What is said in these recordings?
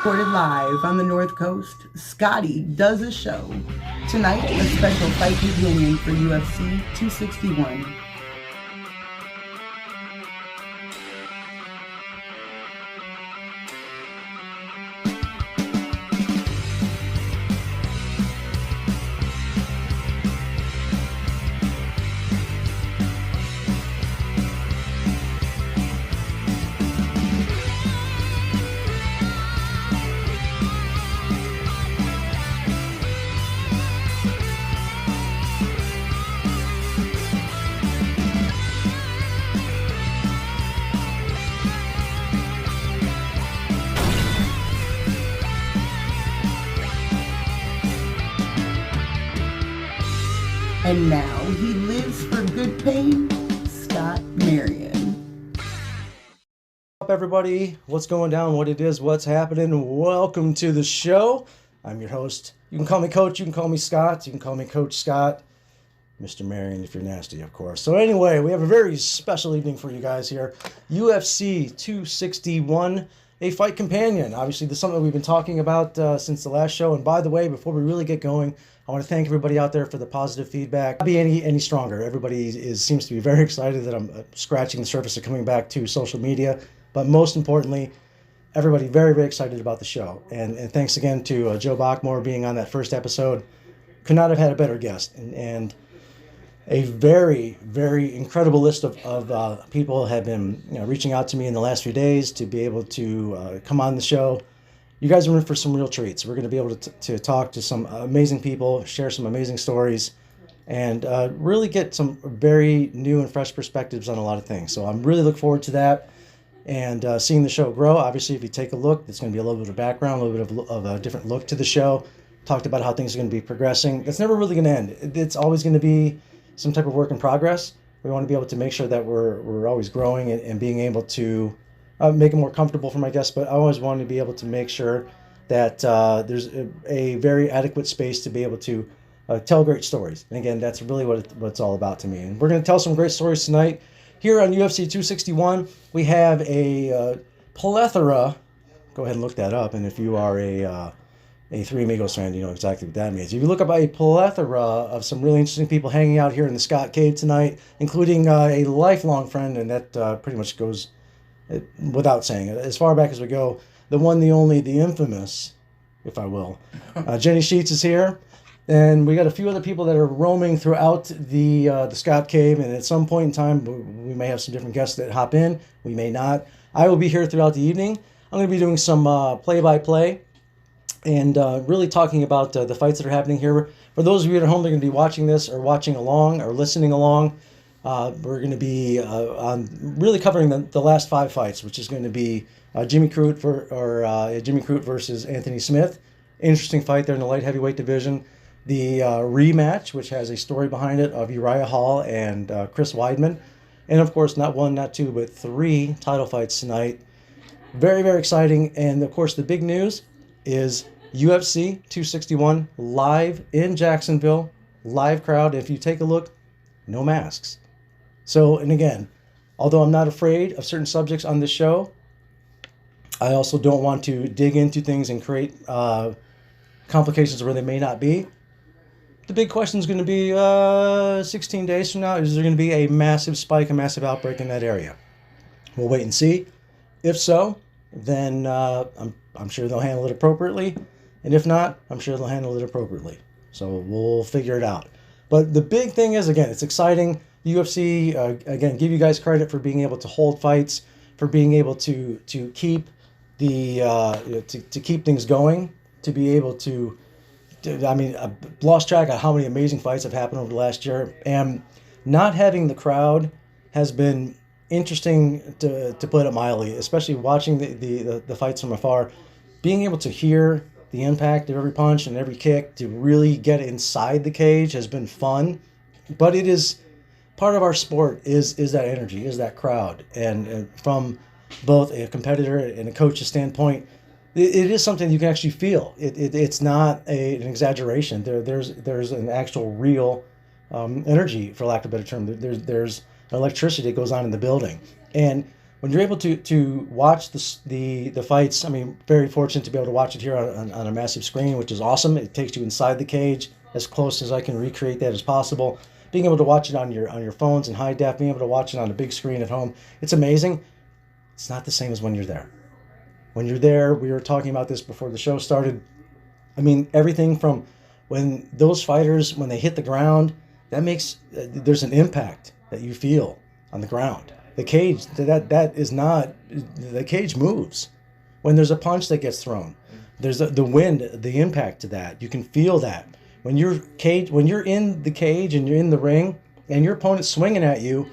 Recorded live on the North Coast, Scotty does a show. Tonight, a special fight companion for UFC 261. And now he lives for good pain, Scott Marion. Up everybody, what's going down, what it is, what's happening? Welcome to the show. I'm your host. You can call me Coach, you can call me Scott, you can call me Coach Scott. Mr. Marion if you're nasty, of course. So anyway, we have a very special evening for you guys here. UFC 261, a fight companion. Obviously, this is something we've been talking about since the last show. And by the way, before we really get going, I want to thank everybody out there for the positive feedback. Not be any stronger. Everybody seems to be very excited that I'm scratching the surface of coming back to social media. But most importantly, everybody very, very excited about the show. And thanks again to Joe Bachmore being on that first episode. Could not have had a better guest. And a very, very incredible list of people have been reaching out to me in the last few days to be able to come on the show. You guys are in for some real treats. We're going to be able to talk to some amazing people, share some amazing stories, and really get some very new and fresh perspectives on a lot of things. So I'm really looking forward to that and seeing the show grow. Obviously, if you take a look, it's going to be a little bit of background, a little bit of a different look to the show. Talked about how things are going to be progressing. It's never really going to end. It's always going to be some type of work in progress. We want to be able to make sure that we're always growing and being able to make it more comfortable for my guests, but I always want to be able to make sure that there's a very adequate space to be able to tell great stories. And again, that's really what it's all about to me. And we're going to tell some great stories tonight. Here on UFC 261, we have a plethora. Go ahead and look that up. And if you are a Three Amigos fan, you know exactly what that means. If you look up a plethora of some really interesting people hanging out here in the ScottCave tonight, including a lifelong friend, and that pretty much goes without saying it, as far back as we go, the one, the only, the infamous, if I will. Jenny Sheets is here, and we got a few other people that are roaming throughout the ScottCave, and at some point in time, we may have some different guests that hop in. We may not. I will be here throughout the evening. I'm going to be doing some play-by-play and really talking about the fights that are happening here. For those of you at home that are going to be watching this or watching along or listening along, we're going to be really covering the last 5 fights, which is going to be Jimmy Crute versus Anthony Smith. Interesting fight there in the light heavyweight division. The rematch, which has a story behind it, of Uriah Hall and Chris Weidman. And of course, not 1, not 2, but 3 title fights tonight. Very, very exciting. And of course, the big news is UFC 261 live in Jacksonville. Live crowd. If you take a look, no masks. So, and again, although I'm not afraid of certain subjects on this show, I also don't want to dig into things and create complications where they may not be. The big question is going to be 16 days from now, is there going to be a massive spike, a massive outbreak in that area? We'll wait and see. If so, then I'm sure they'll handle it appropriately. And if not, I'm sure they'll handle it appropriately. So we'll figure it out. But the big thing is, again, it's exciting. UFC, again, give you guys credit for being able to hold fights, for being able to keep to keep things going, to be able to, I mean, I've lost track of how many amazing fights have happened over the last year, and not having the crowd has been interesting to put it mildly, especially watching the fights from afar, being able to hear the impact of every punch and every kick, to really get inside the cage has been fun. But it is part of our sport is that energy, is that crowd. And from both a competitor and a coach's standpoint, it is something you can actually feel. It's not an exaggeration. There's an actual real energy, for lack of a better term. There's electricity that goes on in the building. And when you're able to watch the fights, I mean, very fortunate to be able to watch it here on a massive screen, which is awesome. It takes you inside the cage as close as I can recreate that as possible. Being able to watch it on your phones in high def, being able to watch it on a big screen at home, it's amazing. It's not the same as when you're there. When you're there, we were talking about this before the show started. I mean, everything from when those fighters, when they hit the ground, that makes, there's an impact that you feel on the ground. The cage, that is not, the cage moves. When there's a punch that gets thrown, there's the wind, the impact to that. You can feel that. When you're in the cage and you're in the ring and your opponent's swinging at you,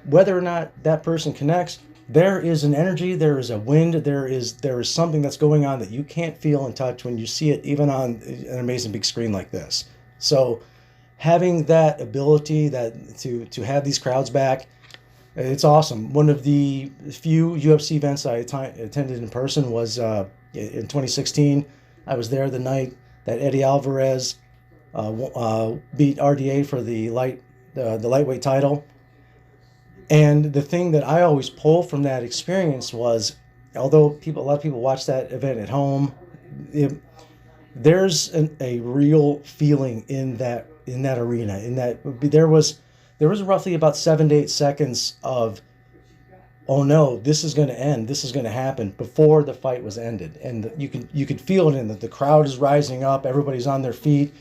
whether or not that person connects, there is an energy, there is a wind, there is something that's going on that you can't feel and touch when you see it, even on an amazing big screen like this. So having that ability to have these crowds back, it's awesome. One of the few UFC events I attended in person was in 2016. I was there the night that Eddie Alvarez beat RDA for the lightweight title. And the thing that I always pull from that experience was, although a lot of people watch that event at home, there's a real feeling in that arena. In that there was roughly about 7 to 8 seconds of, oh no, this is going to end, this is going to happen, before the fight was ended, and you could feel it in that the crowd is rising up, everybody's on their feet.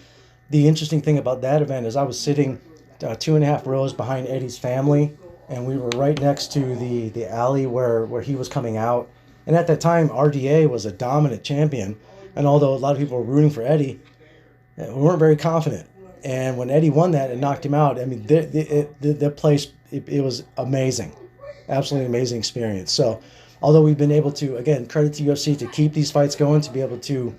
The interesting thing about that event is I was sitting 2.5 rows behind Eddie's family, and we were right next to the alley where he was coming out. And at that time, RDA was a dominant champion, and although a lot of people were rooting for Eddie, we weren't very confident. And when Eddie won that and knocked him out, I mean, the place, it was amazing. Absolutely amazing experience. So although we've been able to, again, credit to UFC to keep these fights going, to be able to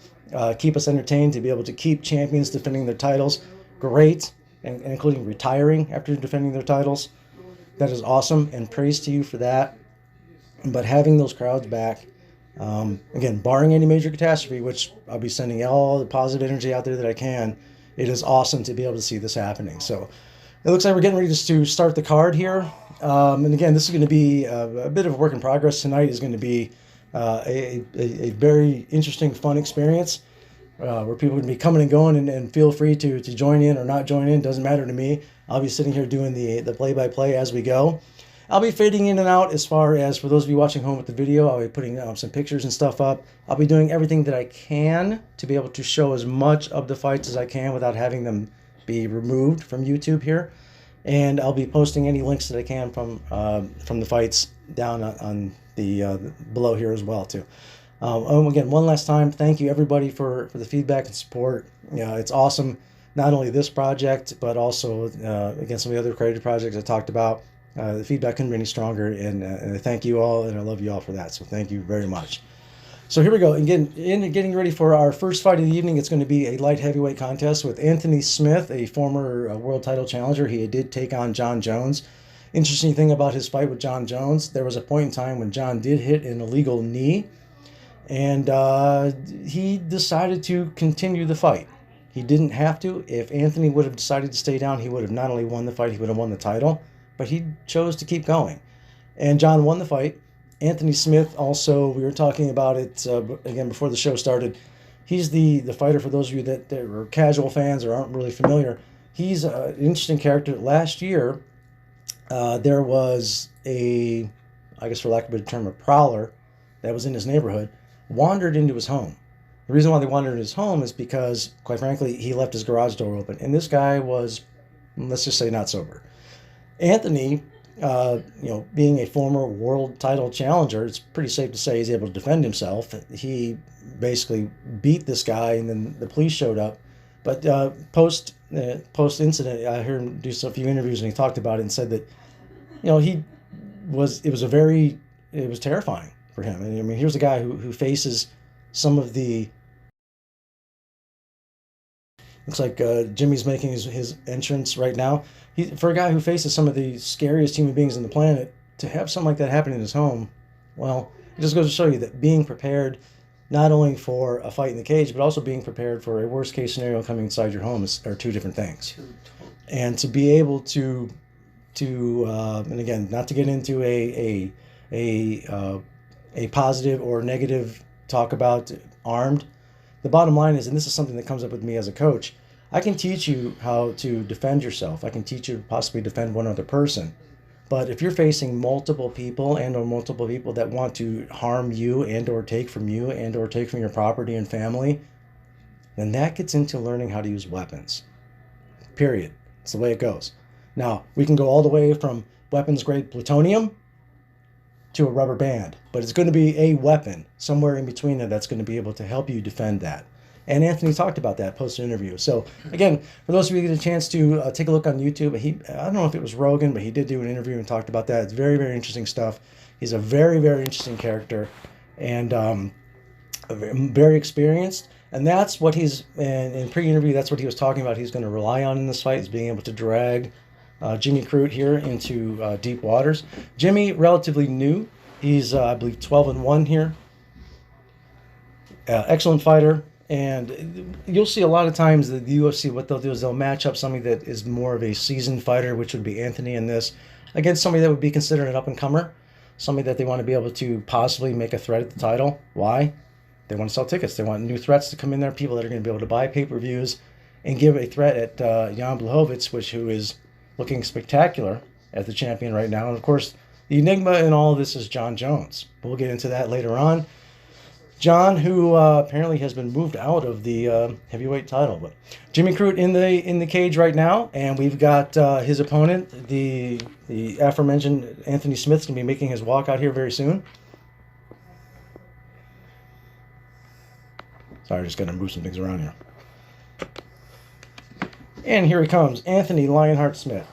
keep us entertained, to be able to keep champions defending their titles, great, and including retiring after defending their titles. That is awesome, and praise to you for that. But having those crowds back, again, barring any major catastrophe, which I'll be sending all the positive energy out there that I can, it is awesome to be able to see this happening. So it looks like we're getting ready to start the card here. And again, this is going to be a bit of a work in progress. Tonight is going to be a very interesting, fun experience where people are going to be coming and going, and feel free to join in or not join in. Doesn't matter to me. I'll be sitting here doing the play-by-play as we go. I'll be fading in and out as far as, for those of you watching home with the video, I'll be putting some pictures and stuff up. I'll be doing everything that I can to be able to show as much of the fights as I can without having them be removed from YouTube here. And I'll be posting any links that I can from the fights down on the below here as well too. Again, one last time, thank you everybody for the feedback and support. It's awesome, not only this project, but also again, some of the other creative projects I talked about. The feedback couldn't be any stronger, and I thank you all, and I love you all for that. So thank you very much. So here we go. Again, getting ready for our first fight of the evening. It's going to be a light heavyweight contest with Anthony Smith, a former world title challenger. He did take on Jon Jones. Interesting thing about his fight with Jon Jones, there was a point in time when Jon did hit an illegal knee, and he decided to continue the fight. He didn't have to. If Anthony would have decided to stay down, he would have not only won the fight, he would have won the title, but he chose to keep going. And Jon won the fight. Anthony Smith also, we were talking about it again before the show started. He's the fighter, for those of you that are casual fans or aren't really familiar. He's an interesting character. Last year, there was I guess for lack of a better term, a prowler that was in his neighborhood, wandered into his home. The reason why they wandered into his home is because, quite frankly, he left his garage door open. And this guy was, let's just say, not sober. Anthony, being a former world title challenger, it's pretty safe to say he's able to defend himself. He basically beat this guy, and then the police showed up. But post incident, I heard him do a few interviews, and he talked about it and said that, it was terrifying for him. And I mean, here's a guy who faces some of the. Looks like Jimmy's making his entrance right now. For a guy who faces some of the scariest human beings on the planet, to have something like that happen in his home, well, it just goes to show you that being prepared, not only for a fight in the cage, but also being prepared for a worst case scenario coming inside your home are two different things. And to be able to and again, not to get into a a positive or negative talk about armed. The bottom line is, and this is something that comes up with me as a coach, I can teach you how to defend yourself. I can teach you to possibly defend one other person. But if you're facing multiple people and or multiple people that want to harm you and or take from you and or take from your property and family, then that gets into learning how to use weapons. Period. It's the way it goes. Now, we can go all the way from weapons grade plutonium to a rubber band, but it's going to be a weapon somewhere in between there that's going to be able to help you defend that. And Anthony talked about that post-interview. So again, for those of you who get a chance to take a look on YouTube, I don't know if it was Rogan, but he did do an interview and talked about that. It's very, very interesting stuff. He's a very, very interesting character and very experienced. And that's what he's, in pre-interview, that's what he was talking about. He's going to rely on in this fight, is being able to drag Jimmy Crute here into deep waters. Jimmy, relatively new. He's, I believe, 12-1 here. Excellent fighter. And you'll see a lot of times that the UFC, what they'll do is they'll match up somebody that is more of a seasoned fighter, which would be Anthony in this, against somebody that would be considered an up-and-comer, somebody that they want to be able to possibly make a threat at the title. Why? They want to sell tickets. They want new threats to come in there, people that are going to be able to buy pay-per-views and give a threat at Jan Blachowicz, who is looking spectacular as the champion right now. And, of course, the enigma in all of this is Jon Jones. We'll get into that later on. John, who apparently has been moved out of the heavyweight title. But Jimmy Crute in the cage right now, and we've got his opponent, the aforementioned Anthony Smith's going to be making his walk out here very soon. Sorry, just got to move some things around here. And here he comes, Anthony Lionheart Smith.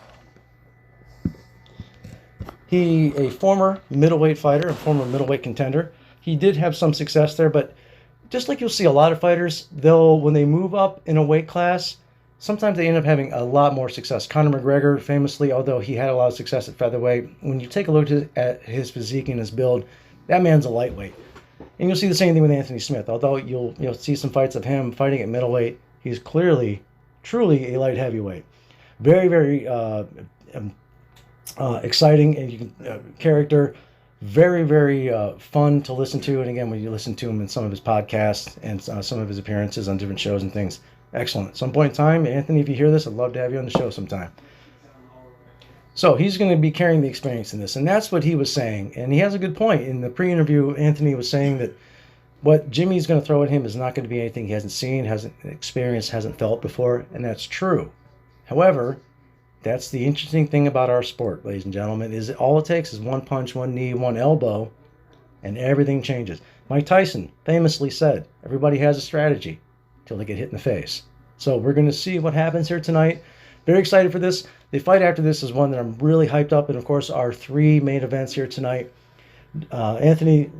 He, a former middleweight fighter, a former middleweight contender. He did have some success there, but just like you'll see a lot of fighters, when they move up in a weight class, sometimes they end up having a lot more success. Conor McGregor, famously, although he had a lot of success at featherweight, when you take a look at his physique and his build, that man's a lightweight. And you'll see the same thing with Anthony Smith. Although you'll see some fights of him fighting at middleweight, he's clearly, truly a light heavyweight. Very, very exciting and character. Very, very fun to listen to. And again, when you listen to him in some of his podcasts and some of his appearances on different shows and things, excellent. At some point in time, Anthony, if you hear this, I'd love to have you on the show sometime. So he's going to be carrying the experience in this. And that's what he was saying. And he has a good point. In the pre-interview, Anthony was saying that what Jimmy's going to throw at him is not going to be anything he hasn't seen, hasn't experienced, hasn't felt before. And that's true. However, that's the interesting thing about our sport, ladies and gentlemen, is that all it takes is one punch, one knee, one elbow, and everything changes. Mike Tyson famously said, everybody has a strategy until they get hit in the face. So we're going to see what happens here tonight. Very excited for this. The fight after this is one that I'm really hyped up. And, of course, our three main events here tonight. Anthony,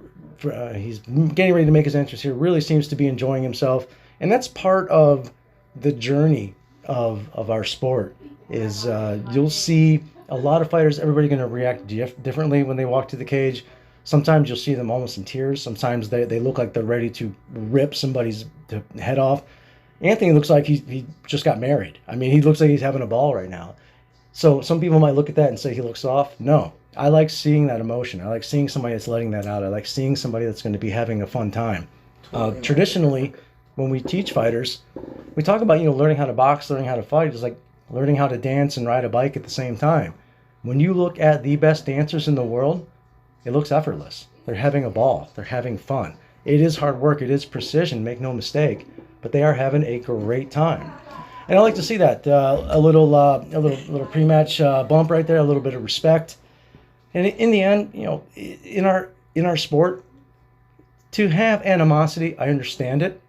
he's getting ready to make his entrance here, really seems to be enjoying himself. And that's part of the journey of our sport. Is you'll see a lot of fighters, everybody going to react differently when they walk to the cage. Sometimes you'll see them almost in tears. Sometimes they look like they're ready to rip somebody's head off. Anthony looks like he just got married. I mean, he looks like he's having a ball right now. So some people might look at that and say he looks soft. No, I like seeing that emotion. I like seeing somebody that's letting that out. I like seeing somebody that's going to be having a fun time. Traditionally, when we teach fighters, we talk about learning how to box, learning how to fight. It's like learning how to dance and ride a bike at the same time. When you look at the best dancers in the world, it looks effortless. They're having a ball. They're having fun. It is hard work. It is precision. Make no mistake. But they are having a great time. And I like to see that. A little pre-match bump right there. A little bit of respect. And in the end, in our sport, to have animosity, I understand it.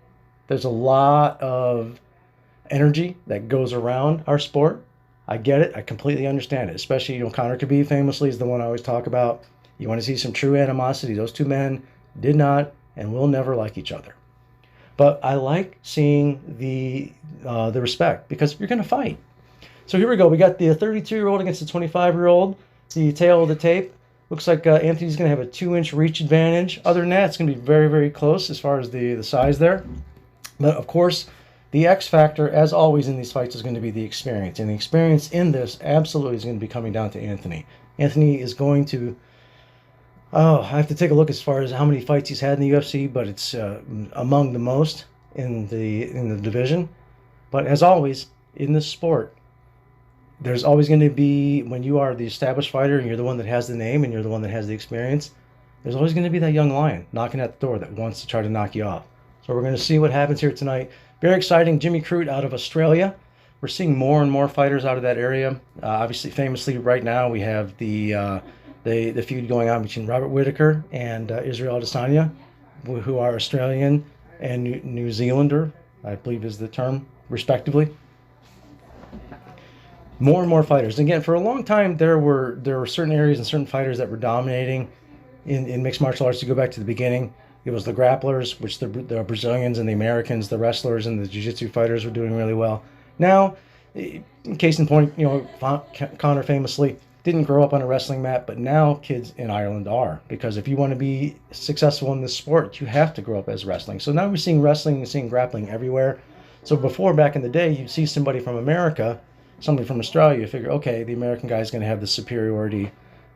There's a lot of energy that goes around our sport. I get it. I completely understand it. Especially, Conor Khabib famously is the one I always talk about. You want to see some true animosity. Those two men did not and will never like each other. But I like seeing the respect because you're going to fight. So here we go. We got the 32-year-old against the 25-year-old. The tail of the tape. Looks like Anthony's going to have a 2-inch reach advantage. Other than that, it's going to be very, very close as far as the size there. But, of course, the X factor, as always in these fights, is going to be the experience. And the experience in this absolutely is going to be coming down to Anthony. Anthony is going to Oh, I have to take a look as far as how many fights he's had in the UFC, but it's among the most in the division. But as always in this sport, there's always going to be, when you are the established fighter and you're the one that has the name and you're the one that has the experience, there's always going to be that young lion knocking at the door that wants to try to knock you off. So we're going to see what happens here tonight. Very exciting. Jimmy Crute out of Australia. We're seeing more and more fighters out of that area. Obviously, famously, right now we have the feud going on between Robert Whittaker and Israel Adesanya, who are Australian and New Zealander, I believe is the term, respectively. More and more fighters. Again, for a long time, there were certain areas and certain fighters that were dominating in mixed martial arts. To go back to the beginning, it was the grapplers, which the Brazilians and the Americans, the wrestlers and the jiu-jitsu fighters were doing really well. Now, case in point, Conor famously didn't grow up on a wrestling mat, but now kids in Ireland are. Because if you want to be successful in this sport, you have to grow up as wrestling. So now we're seeing wrestling and seeing grappling everywhere. So before, back in the day, you'd see somebody from America, somebody from Australia, you figure, okay, the American guy is going to have the superiority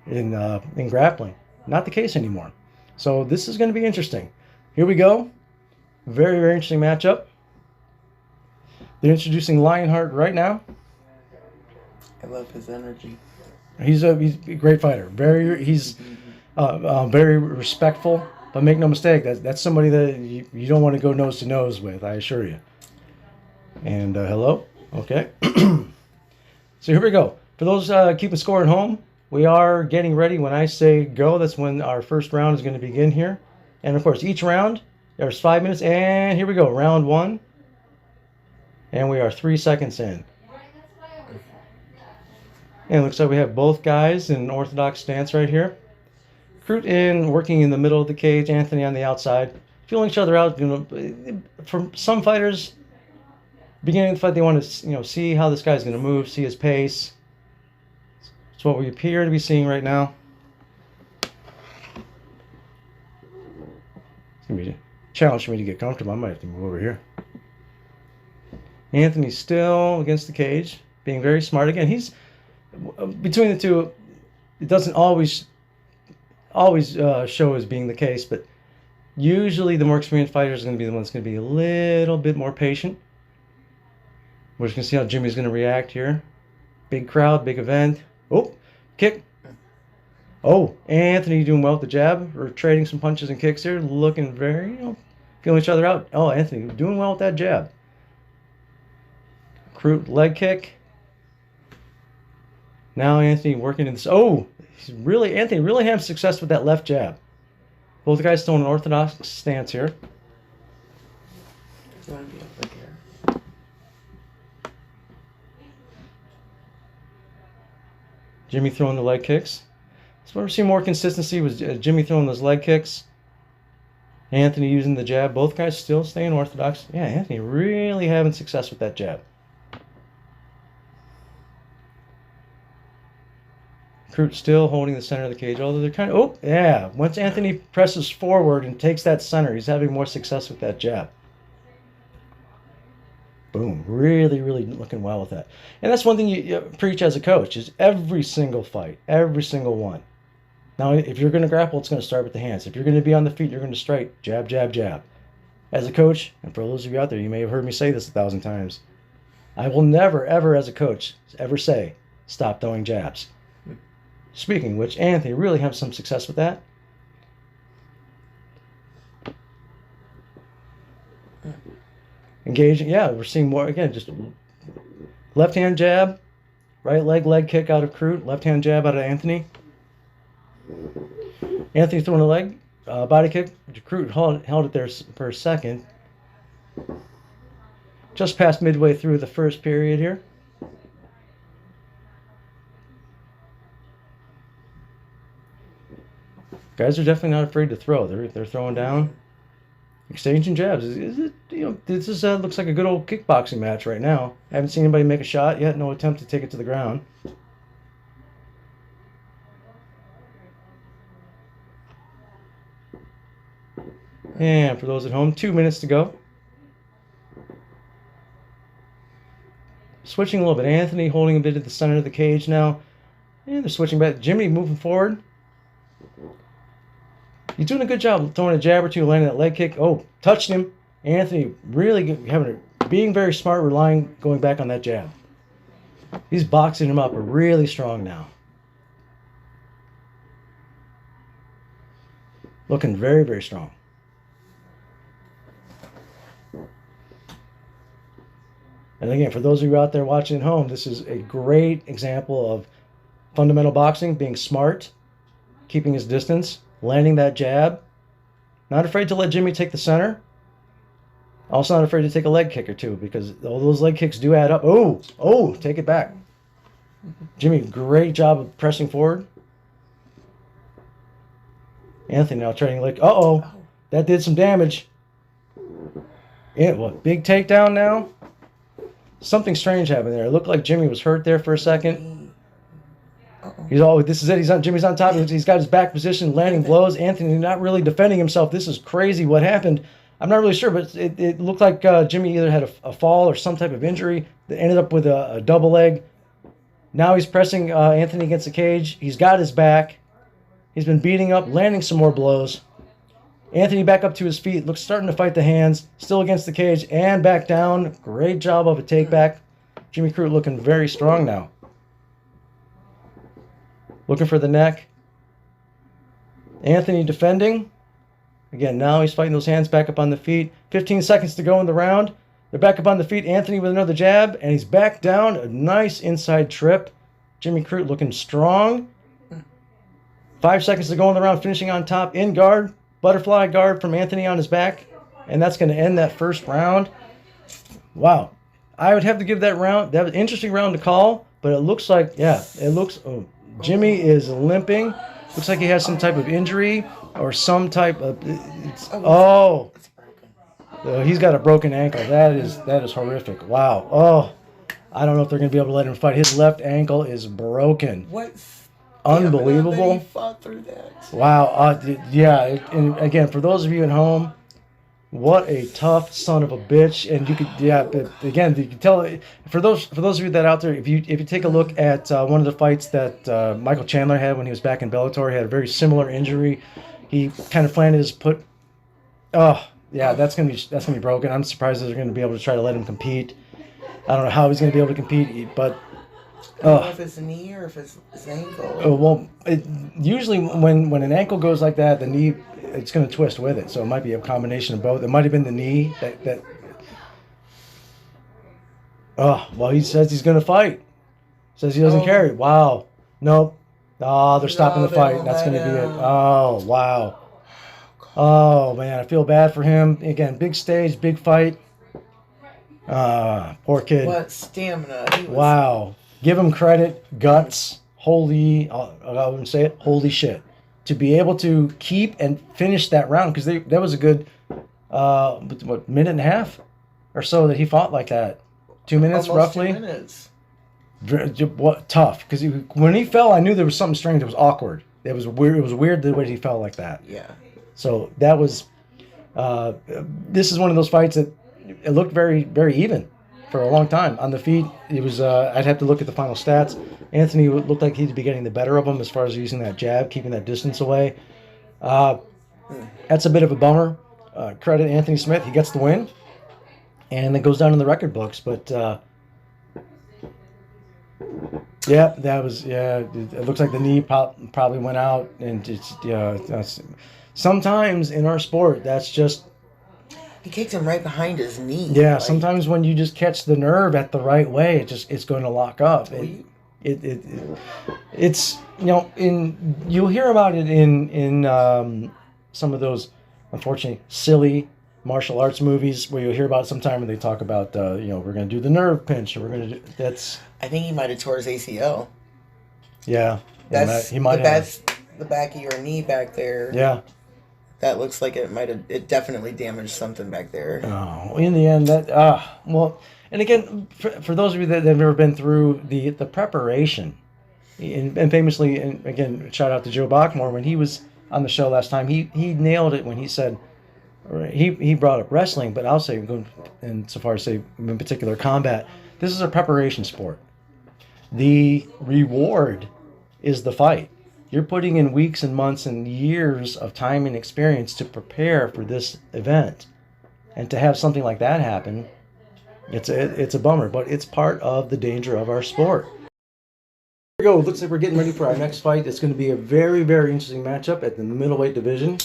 in grappling. Not the case anymore. So this is going to be interesting. Here we go. Very, very interesting matchup. They're introducing Lionheart right now. I love his energy. He's a great fighter. He's very respectful. But make no mistake, that's somebody that you don't want to go nose to nose with, I assure you. And hello. Okay. So here we go. For those keeping score at home, we are getting ready. When I say go, that's when our first round is going to begin here. And of course, each round, there's 5 minutes. And here we go. Round one. And we are 3 seconds in. And it looks like we have both guys in an orthodox stance right here. Crute working in the middle of the cage, Anthony on the outside. Feeling each other out. For some fighters, beginning of the fight, they want to see how this guy's going to move, see his pace. It's what we appear to be seeing right now. It's going to be a challenge for me to get comfortable. I might have to move over here. Anthony's still against the cage, being very smart. Again, he's between the two. It doesn't always show as being the case, but usually the more experienced fighter is going to be the one that's going to be a little bit more patient. We're just going to see how Jimmy's going to react here. Big crowd, big event. Oh, kick. Oh, Anthony doing well with the jab. We're trading some punches and kicks here. Looking very, feeling each other out. Oh, Anthony doing well with that jab. Crute leg kick. Now Anthony working in this. Oh, Anthony really having success with that left jab. Both guys still in an orthodox stance here. You want to be over here. Jimmy throwing the leg kicks. So we're seeing more consistency with Jimmy throwing those leg kicks. Anthony using the jab. Both guys still staying orthodox. Yeah, Anthony really having success with that jab. Crute still holding the center of the cage, although they're kind of... Oh, yeah. Once Anthony presses forward and takes that center, he's having more success with that jab. Boom. Really, really looking well with that. And that's one thing you preach as a coach, is every single fight, every single one. Now, if you're going to grapple, it's going to start with the hands. If you're going to be on the feet, you're going to strike. Jab, jab, jab. As a coach, and for those of you out there, you may have heard me say this 1,000 times, I will never, ever, as a coach, ever say, stop throwing jabs. Speaking of which, Anthony really have some success with that. Engaging, yeah, we're seeing more, again, just left hand jab, right leg kick out of Crute, left hand jab out of Anthony. Anthony throwing a leg, body kick. Crute held it there for a second. Just past midway through the first period here. Guys are definitely not afraid to throw. They're throwing down, exchanging jabs. This is looks like a good old kickboxing match right now. I haven't seen anybody make a shot yet. No attempt to take it to the ground. And for those at home, 2 minutes to go. Switching a little bit. Anthony holding a bit at the center of the cage now. And they're switching back. Jimmy moving forward. He's doing a good job throwing a jab or two, landing that leg kick. Oh, touched him. Anthony really good, being very smart, going back on that jab. He's boxing him up really strong now. Looking very, very strong. And again, for those of you out there watching at home, this is a great example of fundamental boxing, being smart, keeping his distance, landing that jab. Not afraid to let Jimmy take the center. Also not afraid to take a leg kick or two, because all those leg kicks do add up. Oh, take it back. Jimmy, great job of pressing forward. Anthony now turning like, that did some damage. Yeah, what, big takedown now? Something strange happened there. It looked like Jimmy was hurt there for a second. This is it. Jimmy's on top. He's got his back position, landing blows. Anthony not really defending himself. This is crazy what happened. I'm not really sure, but it looked like Jimmy either had a fall or some type of injury that ended up with a double leg. Now he's pressing Anthony against the cage. He's got his back. He's been beating up, landing some more blows. Anthony back up to his feet, starting to fight the hands, still against the cage, and back down. Great job of a takeback. Jimmy Crute looking very strong now. Looking for the neck. Anthony defending. Again, now he's fighting those hands back up on the feet. 15 seconds to go in the round. They're back up on the feet. Anthony with another jab, and he's back down. A nice inside trip. Jimmy Crute looking strong. 5 seconds to go in the round, finishing on top, in guard. Butterfly guard from Anthony on his back. And that's going to end that first round. Wow. I would have to give that round, that was an interesting round to call, but it looks like, Jimmy is limping. Looks like he has some type of injury or some type of, he's got a broken ankle. That is horrific. Wow. Oh, I don't know if they're going to be able to let him fight. His left ankle is broken. What? Unbelievable. He fought through that. Wow. And again, for those of you at home, what a tough son of a bitch. And you could, but again, you can tell, for those of you that out there, if you take a look at one of the fights that Michael Chandler had when he was back in Bellator, he had a very similar injury. He kind of planted his foot. Oh, yeah, that's gonna be broken. I'm surprised they're going to be able to try to let him compete. I don't know how he's going to be able to compete, but. I don't know if it's a knee or if it's his ankle. Well, usually when an ankle goes like that, the knee, it's going to twist with it. So it might be a combination of both. It might have been the knee that. Oh, well, he says he's going to fight. Says he doesn't care. Wow. Nope. Oh, they're stopping the fight. That's going to be it. Oh, wow. Oh, man, I feel bad for him. Again, big stage, big fight. Poor kid. What stamina. Wow. Give him credit, guts, holy, I wouldn't say it, holy shit. To be able to keep and finish that round, because that was a good, minute and a half or so that he fought like that. 2 minutes, Almost roughly. 2 minutes. Tough, because when he fell, I knew there was something strange. It was awkward. It was weird. It was weird the way he fell like that. Yeah. So that was, this is one of those fights that it looked very, very even. For a long time on the feet, it was. I'd have to look at the final stats. Anthony looked like he'd be getting the better of him as far as using that jab, keeping that distance away. That's a bit of a bummer. Credit Anthony Smith, he gets the win, and it goes down in the record books. But that was It looks like the knee probably went out, and it's sometimes in our sport that's just. He kicked him right behind his knee. Yeah, sometimes when you just catch the nerve at the right way, it's going to lock up. It's you'll hear about it in some of those unfortunately silly martial arts movies where you'll hear about it sometime when they talk about we're going to do the nerve pinch, or we're going to do that's. I think he might have tore his ACL. Yeah, he might have. That's the back of your knee back there. Yeah. That looks like it definitely damaged something back there. Oh, in the end, and again, for those of you that have never been through the preparation, and famously, and again, shout out to Joe Bachmore, when he was on the show last time, he nailed it when he said, he brought up wrestling, but I'll say, going in so far as say, in particular, combat, this is a preparation sport. The reward is the fight. You're putting in weeks and months and years of time and experience to prepare for this event. And to have something like that happen, it's a bummer, but it's part of the danger of our sport. Here we go. Looks like we're getting ready for our next fight. It's going to be a very, very interesting matchup at the middleweight division.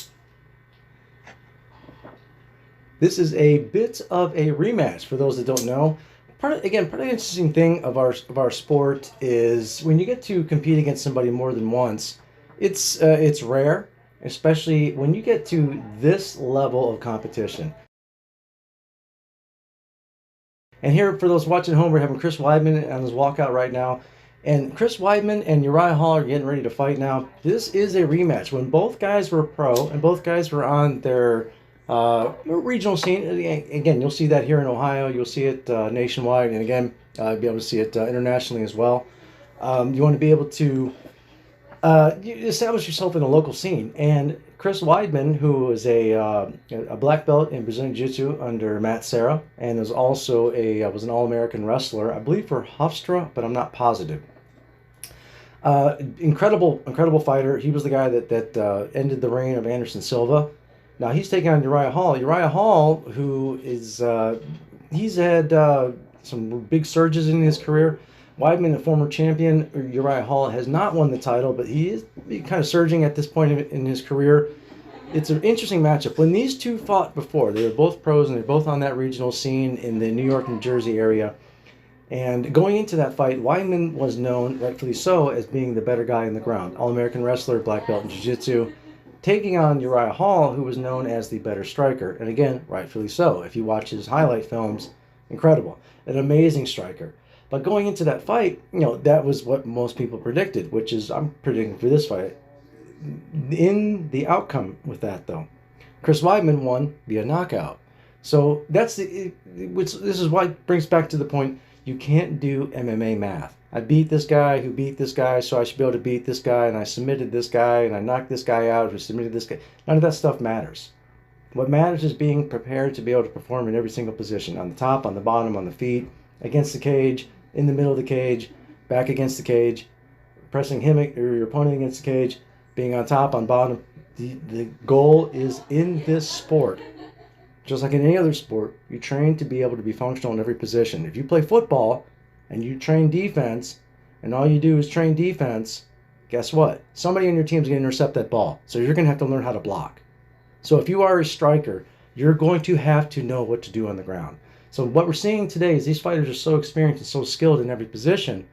This is a bit of a rematch for those that don't know. Part of the interesting thing of our sport is when you get to compete against somebody more than once, it's rare, especially when you get to this level of competition. And here, for those watching at home, we're having Chris Weidman on his walkout right now. And Chris Weidman and Uriah Hall are getting ready to fight now. This is a rematch. When both guys were pro and both guys were on their regional scene, again, you'll see that here in Ohio. You'll see it nationwide. And again, you'll be able to see it internationally as well. You want to be able to establish yourself in a local scene. And Chris Weidman, who is a black belt in Brazilian Jiu-Jitsu under Matt Serra, and is also was an All-American wrestler, I believe for Hofstra, but I'm not positive. Incredible fighter. He was the guy that ended the reign of Anderson Silva. Now he's taking on Uriah Hall. Uriah Hall, who is he's had some big surges in his career. Weidman, a former champion. Uriah Hall has not won the title, but he is kind of surging at this point in his career. It's an interesting matchup. When these two fought before, they were both pros and they're both on that regional scene in the New York, New Jersey area. And going into that fight, Weidman was known, rightfully so, as being the better guy in the ground. All-American wrestler, black belt in Jiu-Jitsu, taking on Uriah Hall, who was known as the better striker. And again, rightfully so. If you watch his highlight films, incredible. An amazing striker. But going into that fight, that was what most people predicted, which is I'm predicting for this fight. In the outcome with that, though, Chris Weidman won via knockout. So this is why it brings back to the point, you can't do MMA math. I beat this guy who beat this guy, so I should be able to beat this guy, and I submitted this guy, and I knocked this guy out who submitted this guy. None of that stuff matters. What matters is being prepared to be able to perform in every single position, on the top, on the bottom, on the feet, against the cage, in the middle of the cage, back against the cage, pressing him or your opponent against the cage, being on top, on bottom. The goal is in this sport, just like in any other sport, you train to be able to be functional in every position. If you play football and you train defense, and all you do is train defense, guess what? Somebody on your team is going to intercept that ball. So you're going to have to learn how to block. So if you are a striker, you're going to have to know what to do on the ground. So what we're seeing today is these fighters are so experienced and so skilled in every position.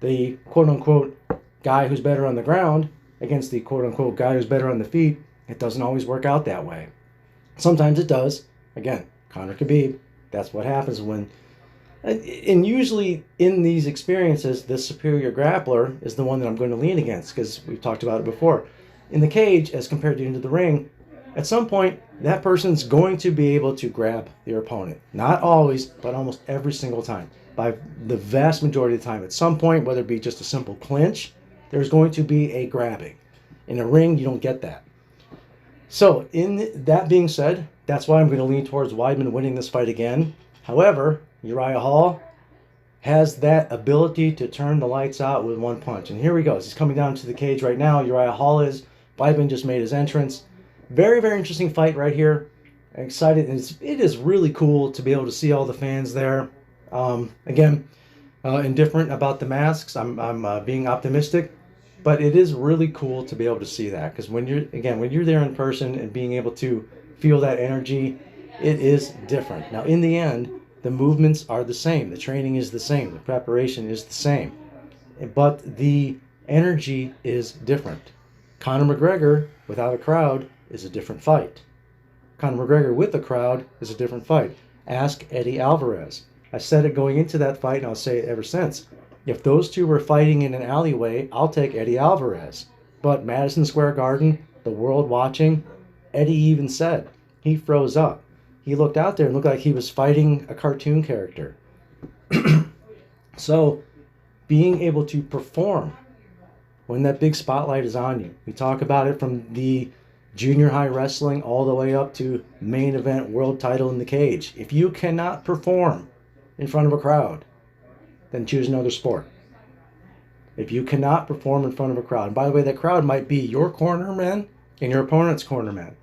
The quote-unquote guy who's better on the ground against the quote-unquote guy who's better on the feet, it doesn't always work out that way. Sometimes it does. Again, Conor Khabib, that's what happens when... And usually in these experiences, the superior grappler is the one that I'm going to lean against, because we've talked about it before. In the cage, as compared to into the ring, at some point, that person's going to be able to grab their opponent. Not always, but almost every single time. By the vast majority of the time. At some point, whether it be just a simple clinch, there's going to be a grabbing. In a ring, you don't get that. So, in that being said, that's why I'm going to lean towards Weidman winning this fight again. However, Uriah Hall has that ability to turn the lights out with one punch. And here he goes. He's coming down to the cage right now. Uriah Hall is. Weidman just made his entrance. Very, very interesting fight right here. I'm excited. And it is really cool to be able to see all the fans there. Again, indifferent about the masks. I'm being optimistic. But it is really cool to be able to see that. Because when you're there in person and being able to feel that energy, it is different. Now, in the end, the movements are the same. The training is the same. The preparation is the same. But the energy is different. Conor McGregor without a crowd is a different fight. Conor McGregor with a crowd is a different fight. Ask Eddie Alvarez. I said it going into that fight, and I'll say it ever since. If those two were fighting in an alleyway, I'll take Eddie Alvarez. But Madison Square Garden, the world watching, Eddie even said, he froze up. He looked out there and looked like he was fighting a cartoon character. So, being able to perform when that big spotlight is on you. We talk about it from the junior high wrestling all the way up to main event world title in the cage. If you cannot perform in front of a crowd, then choose another sport. If you cannot perform in front of a crowd, and by the way, that crowd might be your cornermen and your opponent's cornermen,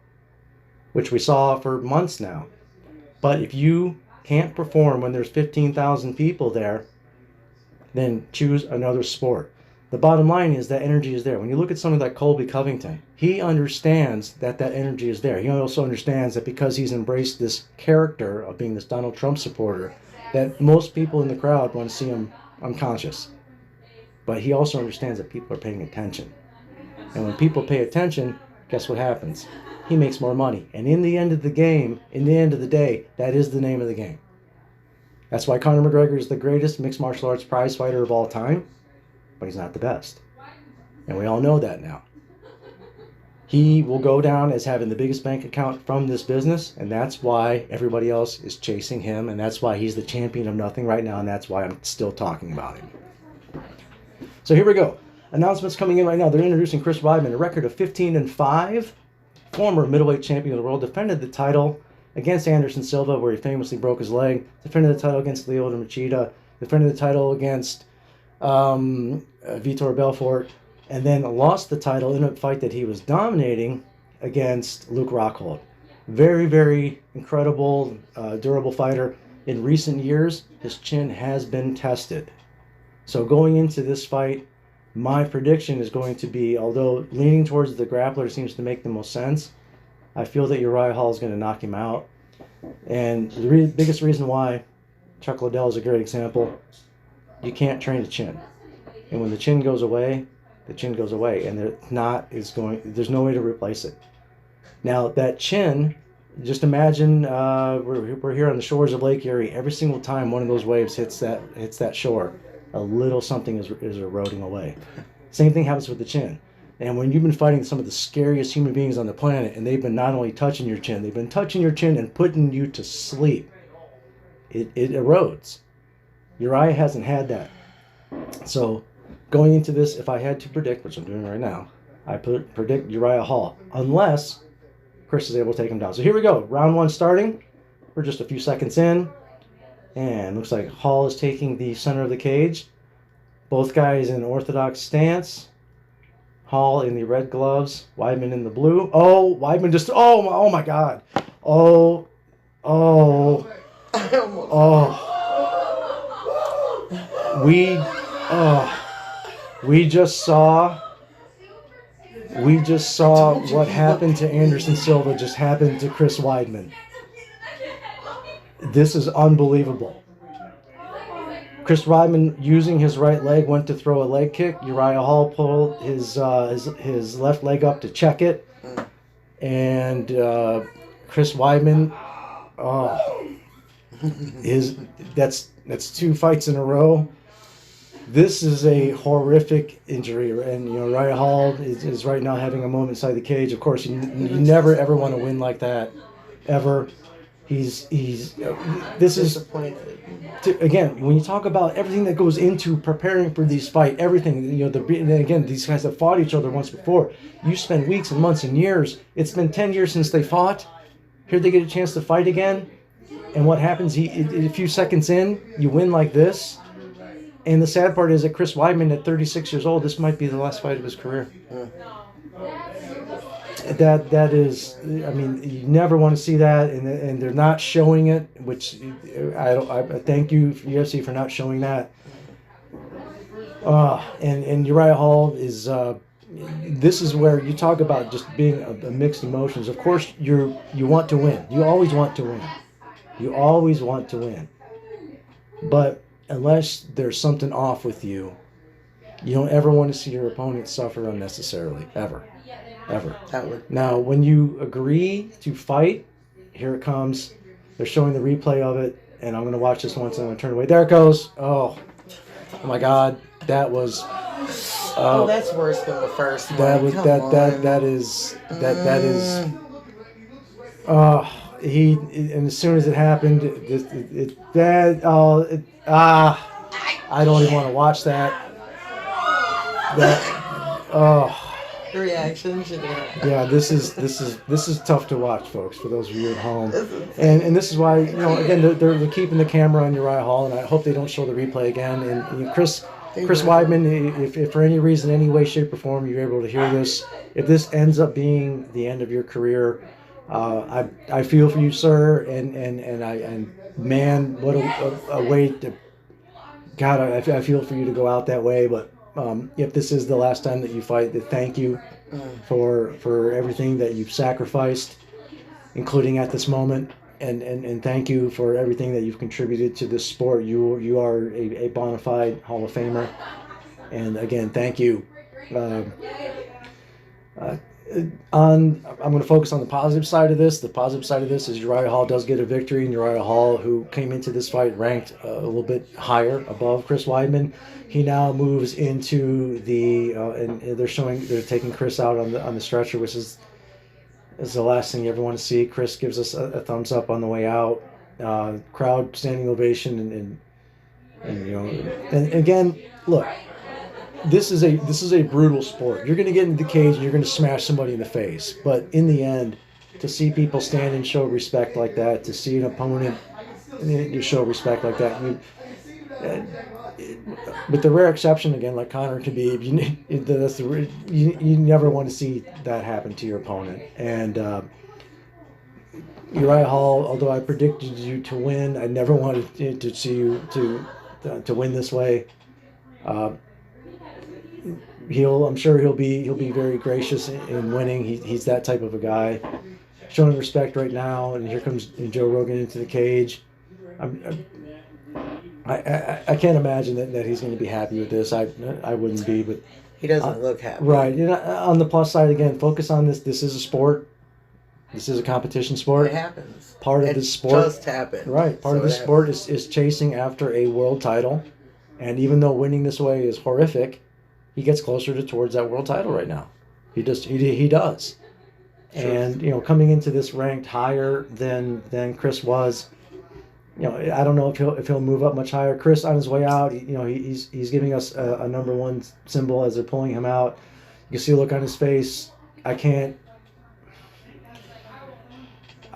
which we saw for months now. But if you can't perform when there's 15,000 people there, then choose another sport. The bottom line is that energy is there. When you look at somebody like Colby Covington, he understands that that energy is there. He also understands that because he's embraced this character of being this Donald Trump supporter, that most people in the crowd want to see him unconscious. But he also understands that people are paying attention. And when people pay attention, guess what happens? He makes more money. And in the end of the game, in the end of the day, that is the name of the game. That's why Conor McGregor is the greatest mixed martial arts prize fighter of all time, but he's not the best. And we all know that now. He will go down as having the biggest bank account from this business, and that's why everybody else is chasing him, and that's why he's the champion of nothing right now, and that's why I'm still talking about him. So here we go. Announcements coming in right now. They're introducing Chris Weidman, a record of 15-5. Former middleweight champion of the world, defended the title against Anderson Silva, where he famously broke his leg, defended the title against Lyoto Machida, defended the title against Vitor Belfort, and then lost the title in a fight that he was dominating against Luke Rockhold. Very, very incredible, durable fighter. In recent years, his chin has been tested. So going into this fight, my prediction is going to be, although leaning towards the grappler seems to make the most sense, I feel that Uriah Hall is going to knock him out. And the biggest reason why, Chuck Liddell is a great example, you can't train a chin. And when the chin goes away, the chin goes away. And there's no way to replace it. Now, that chin, just imagine we're here on the shores of Lake Erie. Every single time one of those waves hits that shore, a little something is eroding away. Same thing happens with the chin. And when you've been fighting some of the scariest human beings on the planet, and they've been not only touching your chin, they've been touching your chin and putting you to sleep, it erodes. Uriah hasn't had that. So going into this, if I had to predict, which I'm doing right now, I predict Uriah Hall, unless Chris is able to take him down. So here we go. Round one starting. We're just a few seconds in. And looks like Hall is taking the center of the cage. Both guys in orthodox stance. Hall in the red gloves. Weidman in the blue. Oh, Weidman just... Oh my God. Oh. We just saw what happened to Anderson Silva just happened to Chris Weidman. This is unbelievable. Chris Weidman, using his right leg, went to throw a leg kick. Uriah Hall pulled his left leg up to check it. And Chris Weidman, that's two fights in a row. This is a horrific injury, and Uriah Hall is right now having a moment inside the cage. Of course, you never ever want to win like that, ever. This is disappointed. Again, when you talk about everything that goes into preparing for these fights, everything, again, these guys have fought each other once before. You spend weeks and months and years. It's been 10 years since they fought. Here they get a chance to fight again, and what happens? A few seconds in, you win like this. And the sad part is that Chris Weidman, at 36 years old, this might be the last fight of his career. That is, I mean, you never want to see that, and they're not showing it, which I thank you, UFC, for not showing that. And Uriah Hall is, this is where you talk about just being a mixed emotions. Of course, you want to win. You always want to win. You always want to win. But unless there's something off with you, you don't ever want to see your opponent suffer unnecessarily, ever. Now, when you agree to fight, here it comes. They're showing the replay of it, and I'm going to watch this once, and I'm going to turn away. There it goes. Oh my God, that was. That's worse than the first one. That is. And as soon as it happened, I don't even want to watch that. Reaction to that. Yeah, this is tough to watch, folks, for those of you at home. And this is why, again, they're keeping the camera on Uriah Hall, and I hope they don't show the replay again. And Chris Chris Weidman, if for any reason, any way, shape, or form you're able to hear this, if this ends up being the end of your career, I feel for you, sir, and man, what a way to, God, I feel for you to go out that way. But if this is the last time that you fight, thank you for everything that you've sacrificed, including at this moment. And thank you for everything that you've contributed to this sport. You are a bona fide Hall of Famer. And again, thank you. I'm going to focus on the positive side of this. The positive side of this is Uriah Hall does get a victory, and Uriah Hall, who came into this fight ranked a little bit higher above Chris Weidman, he now moves into the and they're taking Chris out on the stretcher, which is the last thing you ever want to see. Chris gives us a thumbs up on the way out. Crowd standing ovation, and you know, and again, look. This is a brutal sport. You're going to get into the cage and you're going to smash somebody in the face. But in the end, to see people stand and show respect like that, to see an opponent you show respect like that, with the rare exception again, like Conor Khabib, you never want to see that happen to your opponent. And Uriah Hall, although I predicted you to win, I never wanted to see you to win this way. I'm sure he'll be very gracious in winning. He's that type of a guy, showing respect right now. And here comes Joe Rogan into the cage. I can't imagine that he's going to be happy with this. I wouldn't be, but he doesn't look happy. Right. You know, on the plus side, again, focus on this. This is a sport. This is a competition sport. It happens. Part of this sport just happened. Right. Part of this sport is chasing after a world title, and even though winning this way is horrific, he gets closer towards that world title right now. He does. Sure. And you know, coming into this ranked higher than Chris was, you know, I don't know if he'll move up much higher. Chris on his way out, he's giving us a number one symbol as they're pulling him out. You can see a look on his face. I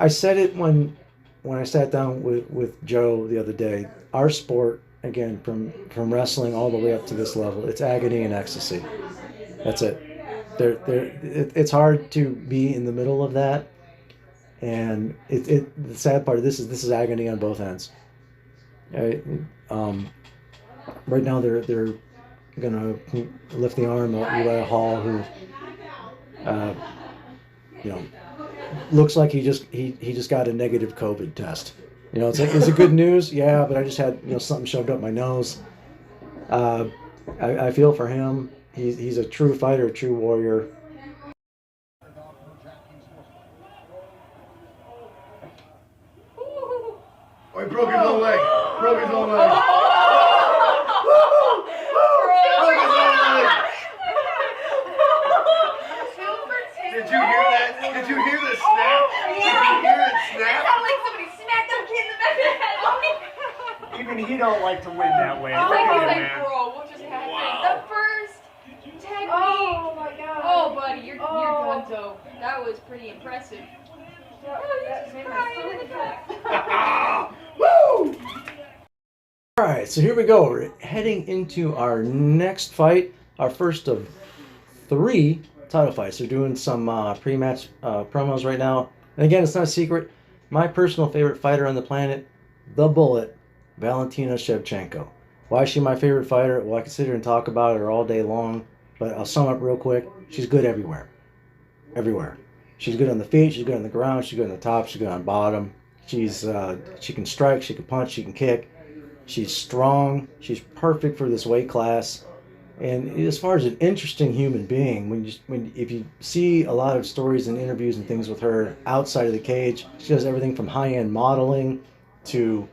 said it when I sat down with Joe the other day. Our sport, again, from wrestling all the way up to this level, it's agony and ecstasy. That's it. It's hard to be in the middle of that, and the sad part of this is agony on both ends. Right now they're gonna lift the arm of Uriah Hall, who looks like he just got a negative COVID test. You know, it's like, is it good news? Yeah, but I just had something shoved up my nose. I feel for him. He's a true fighter, a true warrior. Oh, he broke his own leg. Broke his own leg. Did you hear that? Did you hear the snap? Did you hear it snap? It sounded like somebody smacked that kid in the back of the head. Even he don't like to win that way. Oh, Look at he's him, like, man. bro, what just happened? Wow. The first technique. Oh my god. Oh, buddy, you're done, though. That was pretty impressive. That made my stomach Ah, woo! All right, so here we go. We're heading into our next fight, our first of 3 title fights. They're doing some pre-match promos right now. And again, it's not a secret. My personal favorite fighter on the planet, the Bullet, Valentina Shevchenko. Why is she my favorite fighter? Well, I can sit here and talk about her all day long, but I'll sum up real quick. She's good everywhere. Everywhere. She's good on the feet, she's good on the ground, she's good on the top, she's good on bottom. She can strike, she can punch, she can kick. She's strong. She's perfect for this weight class. And as far as an interesting human being, if you see a lot of stories and interviews and things with her outside of the cage, she does everything from high-end modeling to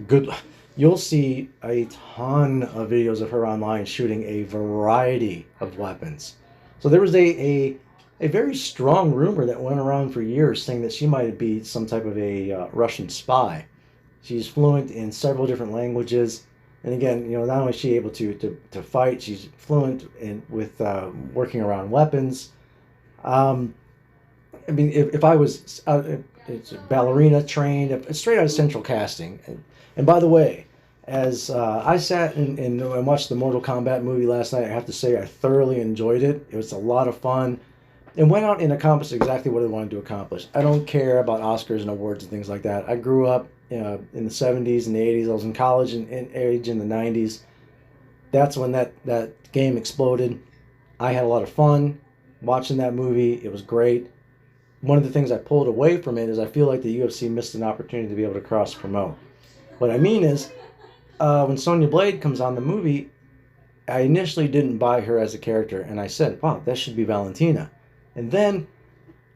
good. You'll see a ton of videos of her online shooting a variety of weapons. So there was a very strong rumor that went around for years saying that she might be some type of a Russian spy. She's fluent in several different languages. And again, not only is she able to fight, she's fluent with working around weapons. I mean, if I was it's ballerina trained, straight out of Central Casting. And by the way, As I sat and watched the Mortal Kombat movie last night, I have to say I thoroughly enjoyed it. It was a lot of fun. And went out and accomplished exactly what I wanted to accomplish. I don't care about Oscars and awards and things like that. I grew up in the 70s and the 80s. I was in college in age in the 90s. That's when that game exploded. I had a lot of fun watching that movie. It was great. One of the things I pulled away from it is I feel like the UFC missed an opportunity to be able to cross-promote. What I mean is, when Sonya Blade comes on the movie, I initially didn't buy her as a character, and I said, wow, that should be Valentina. And then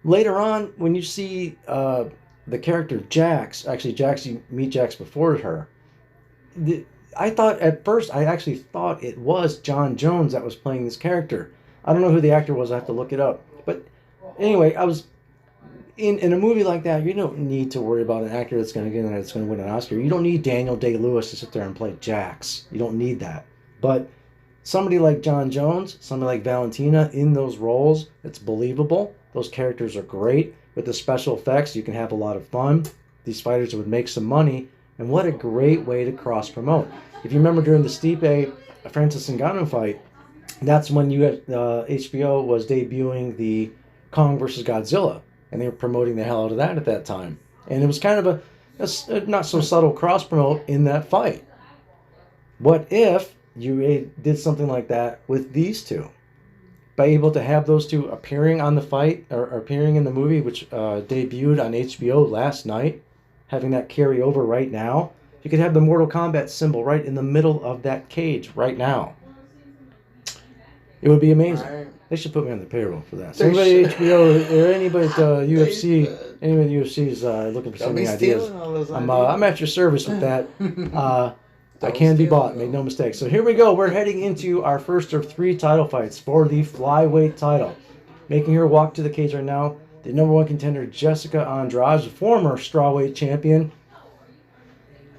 later on, when you see the character Jax, actually Jax, you meet Jax before her, I thought at first, I actually thought it was John Jones that was playing this character. I don't know who the actor was, I have to look it up. But anyway, I was in a movie like that, you don't need to worry about an actor that's going to get in there that's going to win an Oscar. You don't need Daniel Day-Lewis to sit there and play Jax. You don't need that. But somebody like John Jones, somebody like Valentina in those roles, it's believable. Those characters are great. With the special effects, you can have a lot of fun. These fighters would make some money. And what a great way to cross-promote. If you remember during the Stipe Francis Ngannou fight, that's when HBO was debuting the Kong vs. Godzilla. And they were promoting the hell out of that at that time. And it was kind of a not so subtle cross-promote in that fight. What if you did something like that with these two? By able to have those two appearing on the fight, or appearing in the movie, which debuted on HBO last night, having that carry over right now, you could have the Mortal Kombat symbol right in the middle of that cage right now. It would be amazing. Right. They should put me on the payroll for that. So anybody at HBO or anybody at UFC, anybody at UFC is looking for some ideas. I'm at your service with that. I can be bought, make no mistake. So here we go. We're heading into our first of 3 title fights for the flyweight title. Making her walk to the cage right now, the number 1 contender, Jessica Andrade, former strawweight champion.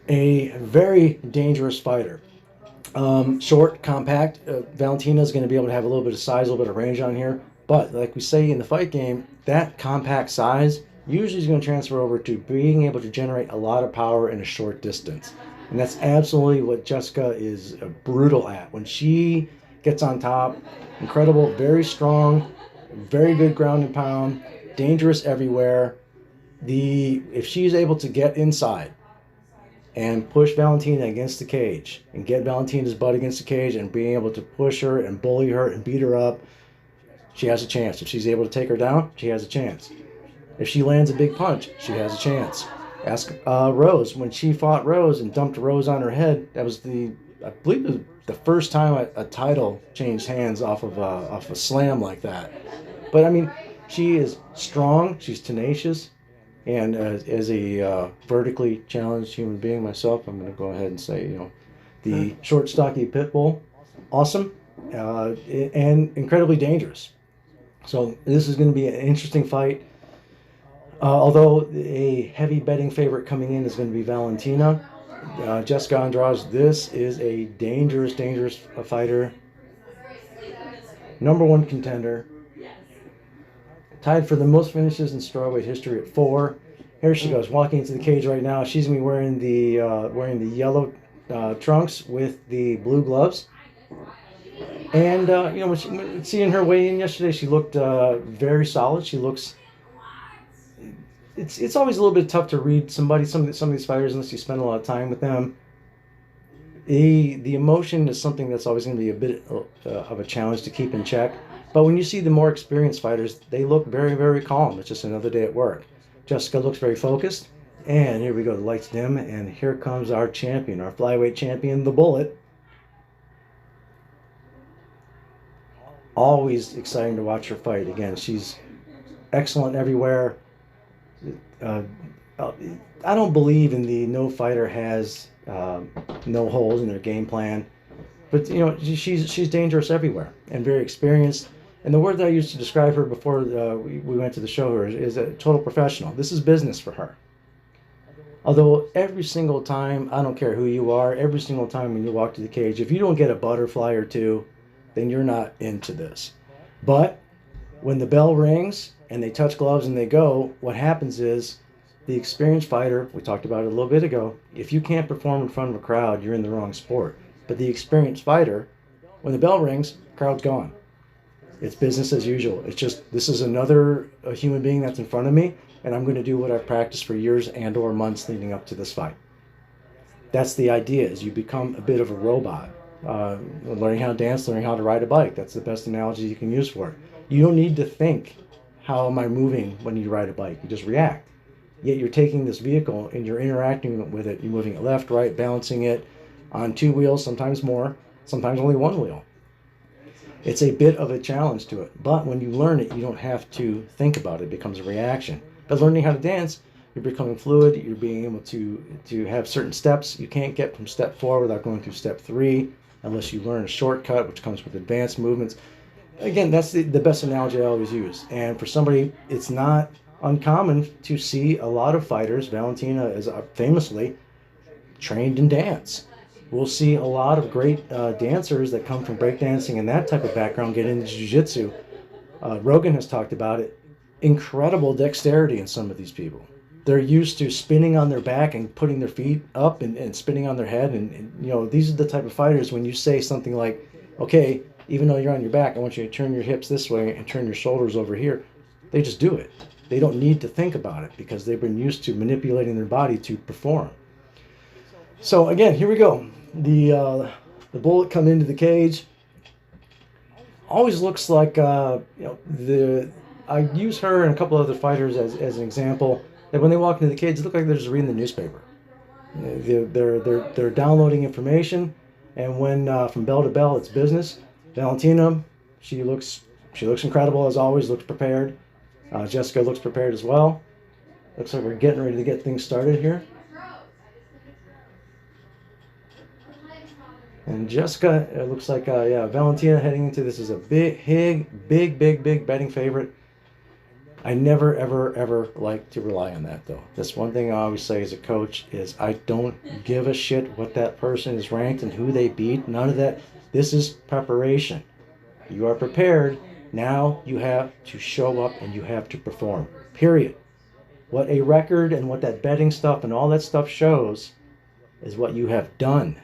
A very dangerous fighter. Short, compact. Valentina is going to be able to have a little bit of size, a little bit of range on here. But like we say in the fight game, that compact size usually is going to transfer over to being able to generate a lot of power in a short distance. And that's absolutely what Jessica is brutal at. When she gets on top, incredible, very strong, very good ground and pound, dangerous everywhere. If she's able to get inside and push Valentina against the cage and get Valentina's butt against the cage and being able to push her and bully her and beat her up, she has a chance. If she's able to take her down, she has a chance. If she lands a big punch, she has a chance. Ask Rose. When she fought Rose and dumped Rose on her head, that was I believe it was the first time a title changed hands off of a slam like that. But I mean, she is strong, she's tenacious, and as a vertically challenged human being myself, I'm going to go ahead and say, the short, stocky pit bull, awesome, and incredibly dangerous. So this is going to be an interesting fight. Although a heavy betting favorite coming in is going to be Valentina. Jessica Andrade, this is a dangerous fighter. Number 1 contender. Tied for the most finishes in strawweight history at 4. Here she goes, walking into the cage right now. She's going to be wearing the yellow trunks with the blue gloves. And seeing her weigh in yesterday, she looked very solid. She looks. It's always a little bit tough to read some of these fighters unless you spend a lot of time with them. The emotion is something that's always going to be a bit of a challenge to keep in check. But when you see the more experienced fighters, they look very, very calm. It's just another day at work. Jessica looks very focused. And here we go, the lights dim, and here comes our champion, our flyweight champion, the Bullet. Always exciting to watch her fight. Again, she's excellent everywhere. I don't believe in the no fighter has no holes in their game plan, but she's dangerous everywhere and very experienced. And the word that I used to describe her before we went to the show is a total professional. This is business for her. Although every single time, I don't care who you are, every single time when you walk to the cage, if you don't get a butterfly or two, then you're not into this. But when the bell rings and they touch gloves and they go, what happens is the experienced fighter, we talked about it a little bit ago, if you can't perform in front of a crowd, you're in the wrong sport. But the experienced fighter, when the bell rings, crowd's gone. It's business as usual. It's just, this is another human being that's in front of me, and I'm going to do what I've practiced for years and or months leading up to this fight. That's the idea, is you become a bit of a robot. Learning how to dance, learning how to ride a bike. That's the best analogy you can use for it. You don't need to think, how am I moving when you ride a bike? You just react. Yet you're taking this vehicle and you're interacting with it. You're moving it left, right, balancing it on 2 wheels, sometimes more, sometimes only 1 wheel. It's a bit of a challenge to it. But when you learn it, you don't have to think about it. It becomes a reaction. But learning how to dance, you're becoming fluid. You're being able to have certain steps. You can't get from step 4 without going through step 3 unless you learn a shortcut, which comes with advanced movements. Again, that's the best analogy I always use. And for somebody, it's not uncommon to see a lot of fighters. Valentina is famously trained in dance. We'll see a lot of great dancers that come from breakdancing and that type of background get into jiu-jitsu. Rogan has talked about it. Incredible dexterity in some of these people. They're used to spinning on their back and putting their feet up and spinning on their head. And, you know, these are the type of fighters when you say something like, okay, even though you're on your back, I want you to turn your hips this way and turn your shoulders over here. They just do it. They don't need to think about it because they've been used to manipulating their body to perform. So again, here we go. The bullet coming into the cage always looks like I use her and a couple other fighters as an example. That when they walk into the cage, it looks like they're just reading the newspaper. They're downloading information, and when from bell to bell, it's business. Valentina, she looks incredible as always. Looks prepared. Jessica looks prepared as well. Looks like we're getting ready to get things started here. And Jessica, it looks like Valentina heading into this is a big betting favorite. I never, ever like to rely on that, though. That's one thing I always say as a coach is I don't give a shit what that person is ranked and who they beat. None of that. This is preparation. You are prepared. Now you have to show up and you have to perform. Period. What a record and what that betting stuff and all that stuff shows is what you have done,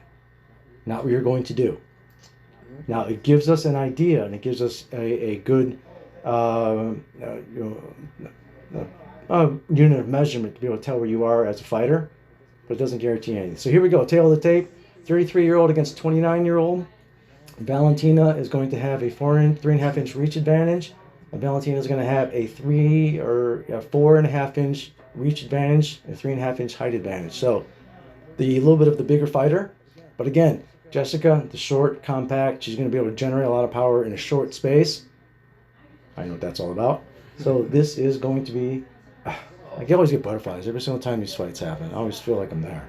not what you're going to do. Now, it gives us an idea and it gives us a good unit of measurement to be able to tell where you are as a fighter, but it doesn't guarantee anything. So here we go, tail of the tape, 33-year-old against 29-year-old. Valentina is going to have a 3.5 inch reach advantage, and Valentina is going to have a 4.5 inch reach advantage and 3.5 inch height advantage. So the little bit of the bigger fighter, but again, Jessica, the short, compact, she's going to be able to generate a lot of power in a short space. I know what that's all about. So this is going to be, I always get butterflies every single time these fights happen. I always feel like I'm there.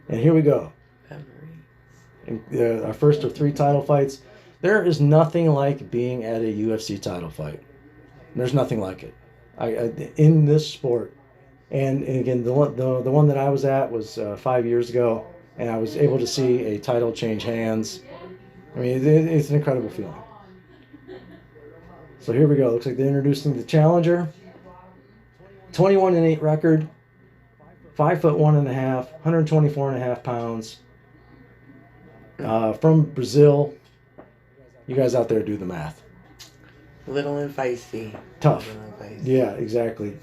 And here we go. Our first of 3 title fights. There is nothing like being at a UFC title fight. There's nothing like it. In this sport. And again, the one that I was at was 5 years ago, and I was able to see a title change hands. I mean, it's an incredible feeling. So here we go. Looks like they're introducing the challenger. 21-8 record. 5'1.5", 124.5 pounds. From Brazil. You guys out there do the math. Little and feisty. Tough. Yeah, exactly.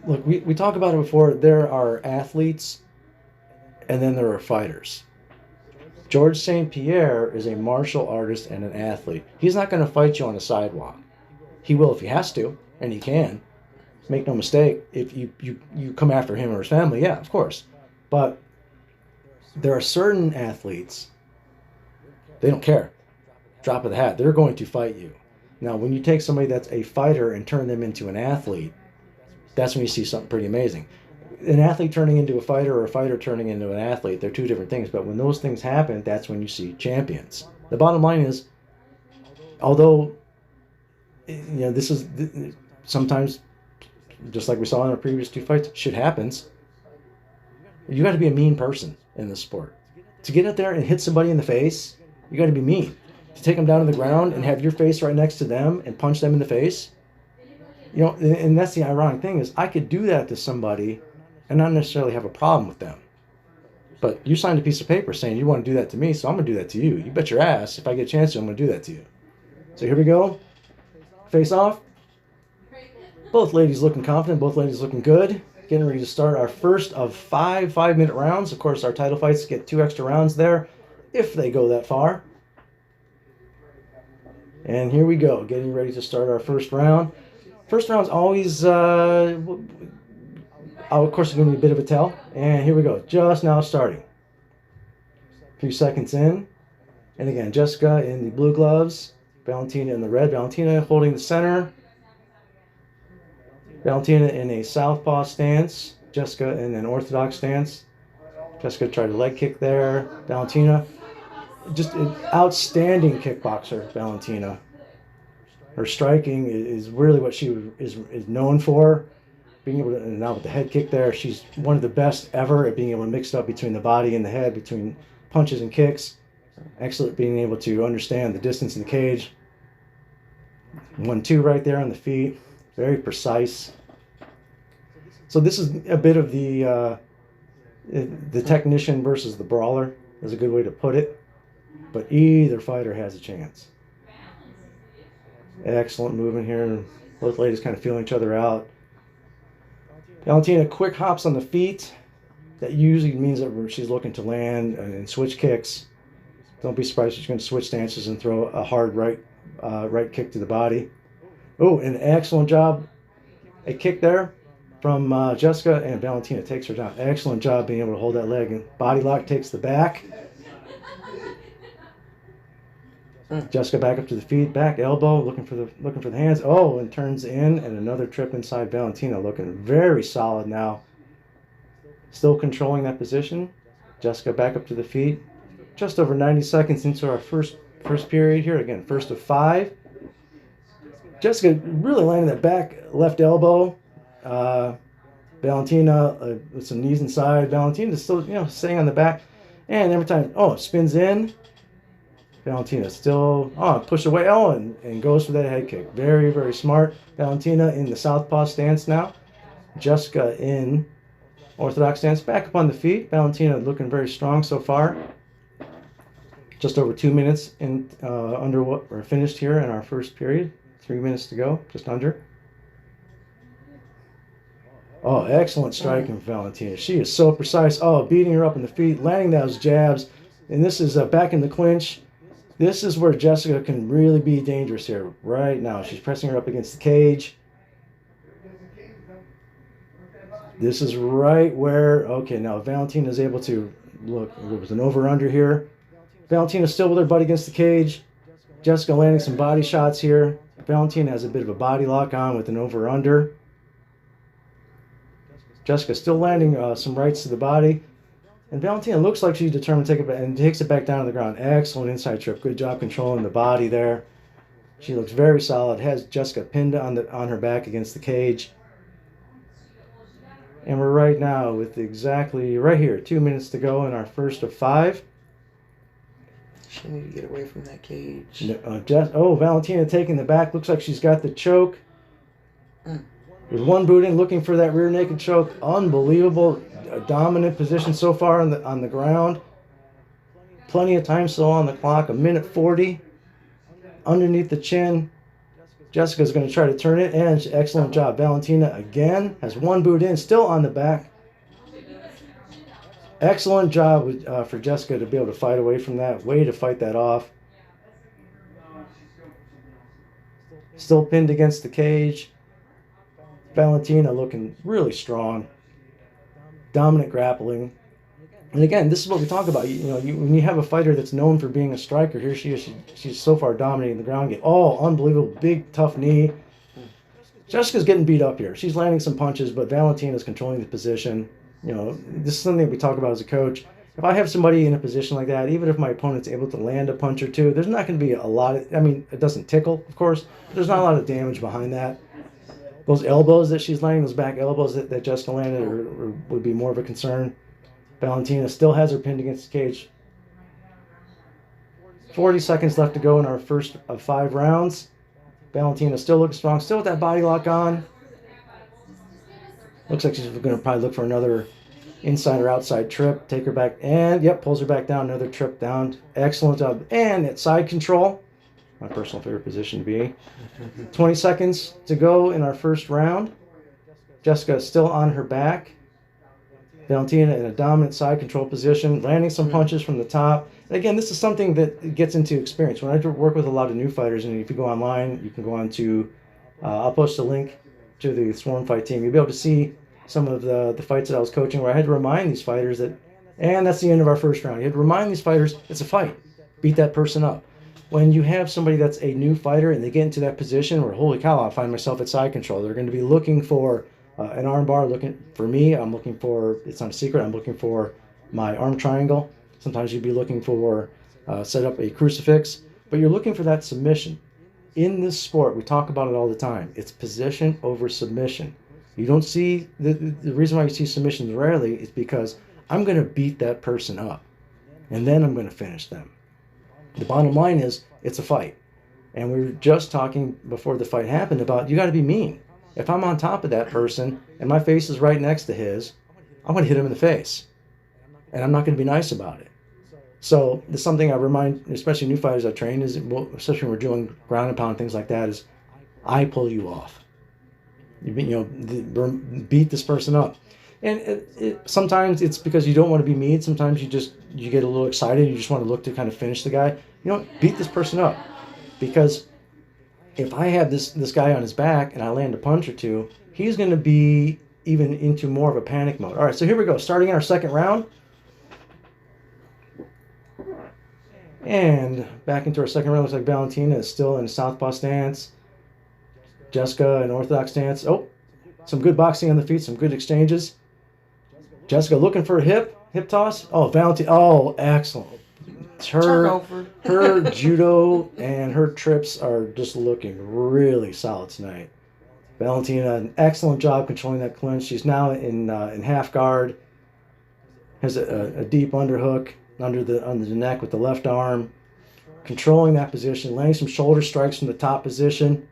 Look, we talked about it before. There are athletes, and then there are fighters. George St. Pierre is a martial artist and an athlete. He's not going to fight you on the sidewalk. He will if he has to, and he can. Make no mistake, if you come after him or his family, yeah, of course. But there are certain athletes, they don't care. Drop of the hat. They're going to fight you. Now, when you take somebody that's a fighter and turn them into an athlete, that's when you see something pretty amazing. An athlete turning into a fighter or a fighter turning into an athlete, they're two different things. But when those things happen, that's when you see champions. The bottom line is, although, this is sometimes, just like we saw in our previous 2 fights, shit happens. You got to be a mean person in this sport. To get out there and hit somebody in the face, you got to be mean. To take them down to the ground and have your face right next to them and punch them in the face, You know, and that's the ironic thing is I could do that to somebody and not necessarily have a problem with them. But you signed a piece of paper saying you want to do that to me, so I'm going to do that to you. You bet your ass, if I get a chance to, I'm going to do that to you. So here we go. Face off. Both ladies looking confident, both ladies looking good. Getting ready to start our first of 5 5-minute rounds. Of course, our title fights get 2 extra rounds there, if they go that far. And here we go, getting ready to start our first round. First round's always, of course, it's going to be a bit of a tell. And here we go, just now starting. A few seconds in. And again, Jessica in the blue gloves, Valentina in the red. Valentina holding the center. Valentina in a southpaw stance. Jessica in an orthodox stance. Jessica tried a leg kick there. Valentina, just an outstanding kickboxer, Valentina. Her striking is really what she is known for. Being able to, and now with the head kick there, she's one of the best ever at being able to mix it up between the body and the head, between punches and kicks. Excellent at being able to understand the distance in the cage. 1-2 right there on the feet. Very precise. So this is a bit of the technician versus the brawler, is a good way to put it. But either fighter has a chance. Excellent movement here. Both ladies kind of feeling each other out. Valentina quick hops on the feet. That usually means that she's looking to land and switch kicks. Don't be surprised if she's going to switch stances and throw a hard right kick to the body. Oh, an excellent job. A kick there from Jessica, and Valentina takes her down. Excellent job being able to hold that leg, and body lock takes the back. Jessica back up to the feet, back elbow, looking for the hands. Oh, and turns in, and another trip inside. Valentina looking very solid now. Still controlling that position. Jessica back up to the feet. Just over 90 seconds into our first period here. Again, first of 5. Jessica really landing that back left elbow. Valentina with some knees inside. Valentina still, staying on the back. And every time, spins in. Valentina still, push away, and goes for that head kick. Very, very smart. Valentina in the southpaw stance now. Jessica in orthodox stance. Back up on the feet. Valentina looking very strong so far. Just over 2 minutes in under what we're finished here in our first period. 3 minutes to go, just under. Oh, excellent striking from Valentina. She is so precise. Oh, beating her up in the feet, landing those jabs. And this is back in the clinch. This is where Jessica can really be dangerous here right now. She's pressing her up against the cage. This is right where, now Valentina is able to, look, it was an over-under here. Valentina still with her butt against the cage. Jessica landing some body shots here. Valentina has a bit of a body lock on with an over-under. Jessica still landing some rights to the body. And Valentina looks like she's determined to take it back and takes it back down to the ground. Excellent inside trip. Good job controlling the body there. She looks very solid. Has Jessica pinned on her back against the cage. And we're right now with exactly right here, 2 minutes to go in our first of 5. She need to get away from that cage. Valentina taking the back. Looks like she's got the choke. With one boot in, looking for that rear naked choke. Unbelievable. A dominant position so far on the ground. Plenty of time still on the clock. 1:40. Underneath the chin. Jessica's going to try to turn it, and excellent job. Valentina again has one boot in, still on the back. Excellent job for Jessica to be able to fight away from that. Way to fight that off. Still pinned against the cage. Valentina looking really strong. Dominant grappling. And again, this is what we talk about. When you have a fighter that's known for being a striker, here she is. She's so far dominating the ground game. Oh, unbelievable. Big, tough knee. Jessica's getting beat up here. She's landing some punches, but Valentina's controlling the position. This is something that we talk about as a coach. If I have somebody in a position like that, even if my opponent's able to land a punch or two, there's not going to be a lot of, it doesn't tickle, of course, but there's not a lot of damage behind that. Those elbows that she's landing, those back elbows that Jessica landed would be more of a concern. Valentina still has her pinned against the cage. 40 seconds left to go in our first of 5 rounds. Valentina still looking strong, still with that body lock on. Looks like she's going to probably look for another inside or outside trip. Take her back, and yep, pulls her back down. Another trip down. Excellent job. And at side control, my personal favorite position to be. 20 seconds to go in our first round. Jessica is still on her back. Valentina in a dominant side control position, landing some punches from the top. And again, this is something that gets into experience. When I work with a lot of new fighters, and if you go online, you can go on to, I'll post a link to the Swarm Fight team. You'll be able to see some of the fights that I was coaching where I had to remind these fighters that, and that's the end of our first round. You had to remind these fighters, it's a fight. Beat that person up. When you have somebody that's a new fighter and they get into that position where, holy cow, I find myself at side control, they're going to be looking for an arm bar. Looking for me, I'm looking for, it's not a secret, I'm looking for my arm triangle. Sometimes you'd be looking for set up a crucifix, but you're looking for that submission. In this sport, we talk about it all the time. It's position over submission. You don't see, the reason why you see submissions rarely is because I'm going to beat that person up, and then I'm going to finish them. The bottom line is, it's a fight. And we were just talking before the fight happened about, you got to be mean. If I'm on top of that person, and my face is right next to his, I'm going to hit him in the face. And I'm not going to be nice about it. So it's something I remind, especially new fighters I train, is especially when we're doing ground and pound, things like that, is I pull you off. Beat this person up. And sometimes it's because you don't want to be mean. Sometimes you get a little excited. You just want to look to kind of finish the guy. Beat this person up. Because if I have this guy on his back and I land a punch or two, he's going to be even into more of a panic mode. All right, so here we go. Starting in our second round. And back into our second round. Looks like Valentina is still in a southpaw stance. Jessica in orthodox stance. Oh, some good boxing on the feet, some good exchanges. Jessica looking for a hip toss. Oh, Valentina. Oh, excellent. Her judo and her trips are just looking really solid tonight. Valentina, an excellent job controlling that clinch. She's now in half guard. Has a deep underhook under the neck with the left arm. Controlling that position, laying some shoulder strikes from the top position.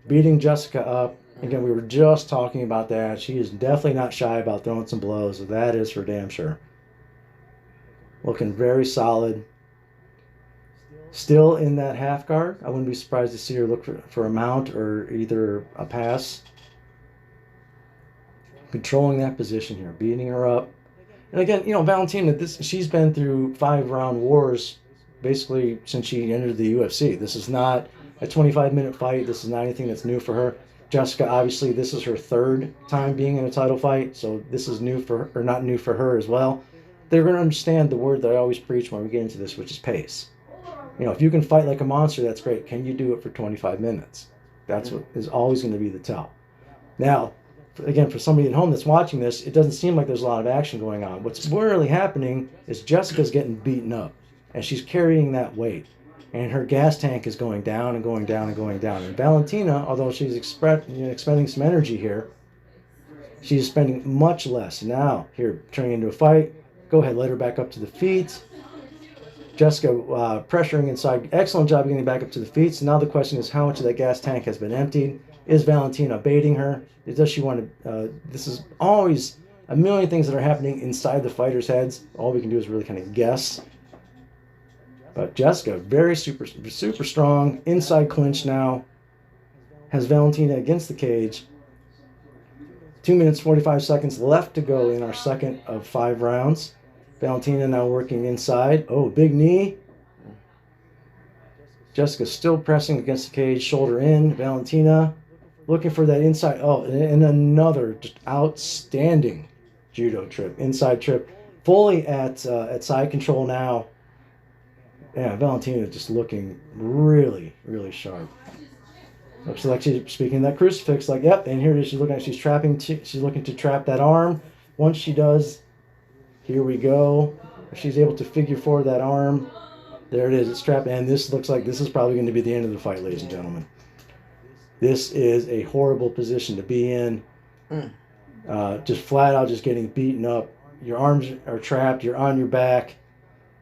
Beating Jessica up. Again, we were just talking about that. She is definitely not shy about throwing some blows. So that is for damn sure. Looking very solid. Still in that half guard. I wouldn't be surprised to see her look for a mount or either a pass. Controlling that position here. Beating her up. And again, Valentina, she's been through 5-round wars basically since she entered the UFC. This is not a 25-minute fight. This is not anything that's new for her. Jessica, obviously, this is her third time being in a title fight, so this is new for her, or not new for her as well. They're going to understand the word that I always preach when we get into this, which is pace. If you can fight like a monster, that's great. Can you do it for 25 minutes? That's what is always going to be the tell. Now, again, for somebody at home that's watching this, it doesn't seem like there's a lot of action going on. What's really happening is Jessica's getting beaten up, and she's carrying that weight. And her gas tank is going down and going down and going down. And Valentina, although she's expending some energy here, she's spending much less. Now, here, turning into a fight. Go ahead, let her back up to the feet. Jessica pressuring inside. Excellent job getting back up to the feet. So now the question is, how much of that gas tank has been emptied? Is Valentina baiting her? Does she want to... this is always a million things that are happening inside the fighters' heads. All we can do is really kind of guess. But Jessica, very super strong. Inside clinch now. Has Valentina against the cage. 2 minutes, 45 seconds left to go in our second of 5 rounds. Valentina now working inside. Oh, big knee. Jessica still pressing against the cage, shoulder in. Valentina looking for that inside. Oh, and another just outstanding judo trip, inside trip. Fully at side control now. Yeah, Valentina just looking really, really sharp. Looks like she's speaking of that crucifix. Like, yep, and here it is. She's looking like she's trapping. She's looking to trap that arm. Once she does, here we go. If she's able to figure forward that arm, there it is. It's trapped, and this looks like this is probably going to be the end of the fight, ladies and gentlemen. This is a horrible position to be in. Just flat out, just getting beaten up. Your arms are trapped. You're on your back.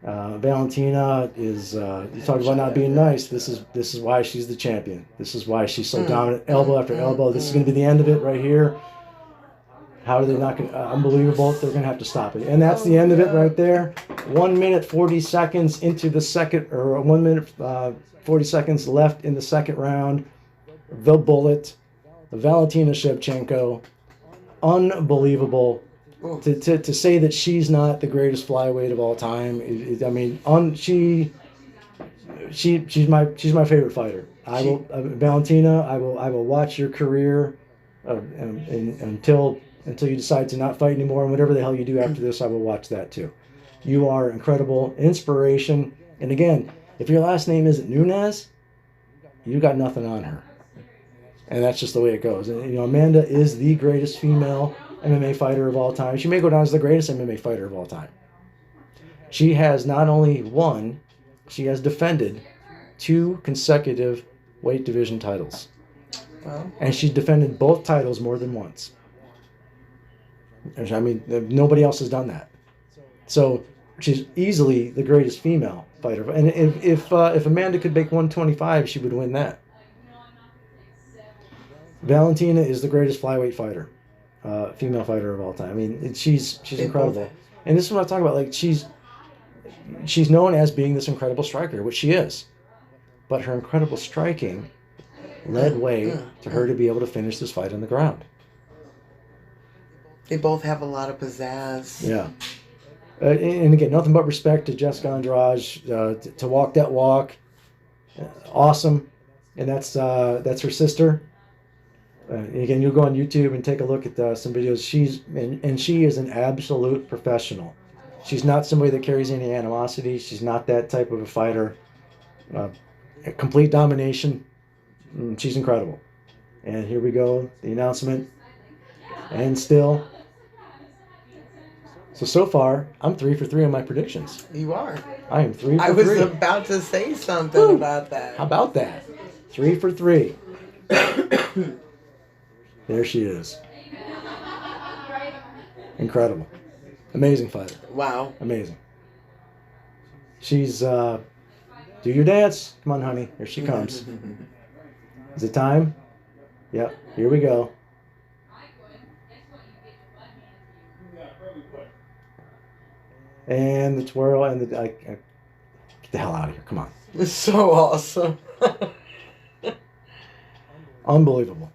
Valentina is you talk about not being nice. This is why she's the champion. This is why she's so dominant, elbow after elbow. This is going to be the end of it right here. How are they not going to... unbelievable. They're going to have to stop it. And that's the end of it right there. 1 minute, 40 seconds into the second... Or 1 minute, 40 seconds left in the second round. The bullet. Valentina Shevchenko. Unbelievable. To say that she's not the greatest flyweight of all time... she's my favorite fighter. Valentina, I will watch your career until you decide to not fight anymore, and whatever the hell you do after this, I will watch that too. You are incredible, inspiration, and again, if your last name isn't Nunes, you got nothing on her, and that's just the way it goes. And Amanda is the greatest female MMA fighter of all time. She may go down as the greatest MMA fighter of all time. She has not only won, she has defended 2 consecutive weight division titles. Well, And she's defended both titles more than once. I mean, nobody else has done that. So she's easily the greatest female fighter. And if Amanda could make 125, she would win that. Valentina is the greatest flyweight fighter, female fighter of all time. I mean, she's incredible. And this is what I talk about. Like she's known as being this incredible striker, which she is. But her incredible striking led way to her to be able to finish this fight on the ground. they both have a lot of pizzazz. Yeah. And again, nothing but respect to Jessica Andrade to walk that walk. Awesome. And that's her sister. Again, you'll go on YouTube and take a look at some videos. She is an absolute professional. She's not somebody that carries any animosity. She's not that type of a fighter. Complete domination. She's incredible. And here we go, the announcement. And still. So far, I'm 3 for 3 on my predictions. You are. I am 3 for 3. I was about to say something about that. How about that? 3 for 3. There she is. Incredible. Amazing fighter. Wow. Amazing. She's, do your dance. Come on, honey. Here she comes. Is it time? Yep. Here we go. And the twirl and get the hell out of here. Come on. It's so awesome. Unbelievable.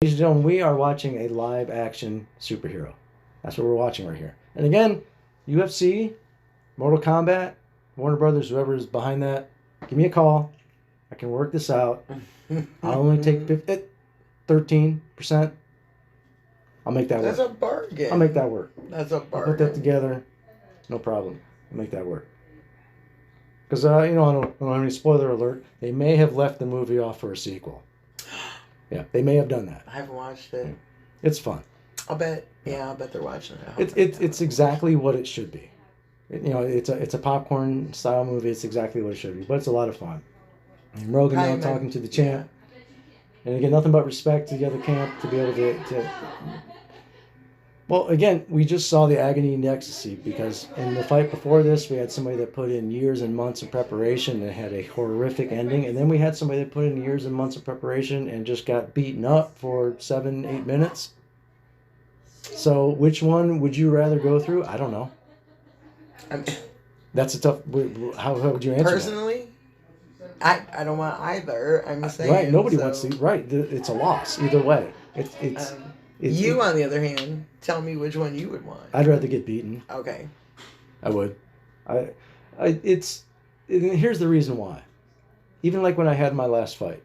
Ladies and gentlemen, we are watching a live action superhero. That's what we're watching right here. And again, UFC, Mortal Kombat, Warner Brothers, whoever is behind that, give me a call. I can work this out. I'll only take 13%. I'll make that work. That's a bargain. I'll make that work. That's a I'll bargain. put that together. No problem. I'll make that work. Because, I don't have any spoiler alert. They may have left the movie off for a sequel. Yeah, they may have done that. I haven't watched it. It's fun. I'll bet they're watching it. It's exactly what it should be. It's a popcorn style movie. It's exactly what it should be. But it's a lot of fun. And Rogan now talking to the champ. And again, nothing but respect to the other camp to be able to. Well, again, we just saw the agony and the ecstasy because in the fight before this, we had somebody that put in years and months of preparation and had a horrific ending. And then we had somebody that put in years and months of preparation and just got beaten up for 7-8 minutes. So which one would you rather go through? I don't know. That's a tough... How would you answer personally, that? I don't want either. I'm saying... Right, nobody wants to... Right, it's a loss either way. You, on the other hand, tell me which one you would want. I'd rather get beaten. Okay. I would. Here's the reason why. Even like when I had my last fight,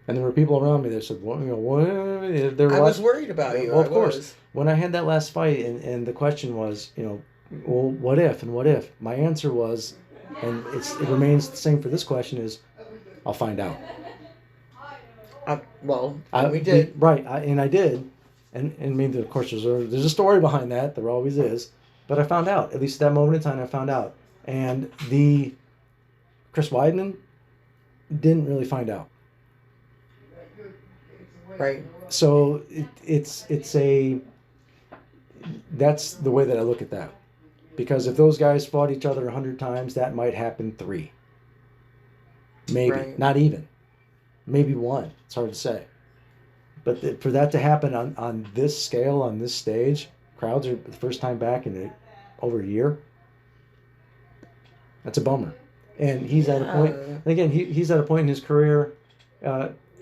and there were people around me that said, "What? What?" I was worried about you. Well, of course. When I had that last fight, and the question was, well, what if and what if? My answer was, and it remains the same for this question: is I'll find out. We did. Right, I did. And I mean, of course, there's a story behind that. There always is. But I found out. At least at that moment in time, I found out. And the Chris Weidman didn't really find out. Right. So that's the way that I look at that. Because if those guys fought each other 100 times, that might happen 3. Maybe. Right. Not even. Maybe 1. It's hard to say. But for that to happen on this scale, on this stage, crowds are the first time back in over a year. That's a bummer. And he's at a point, and again, he's at a point in his career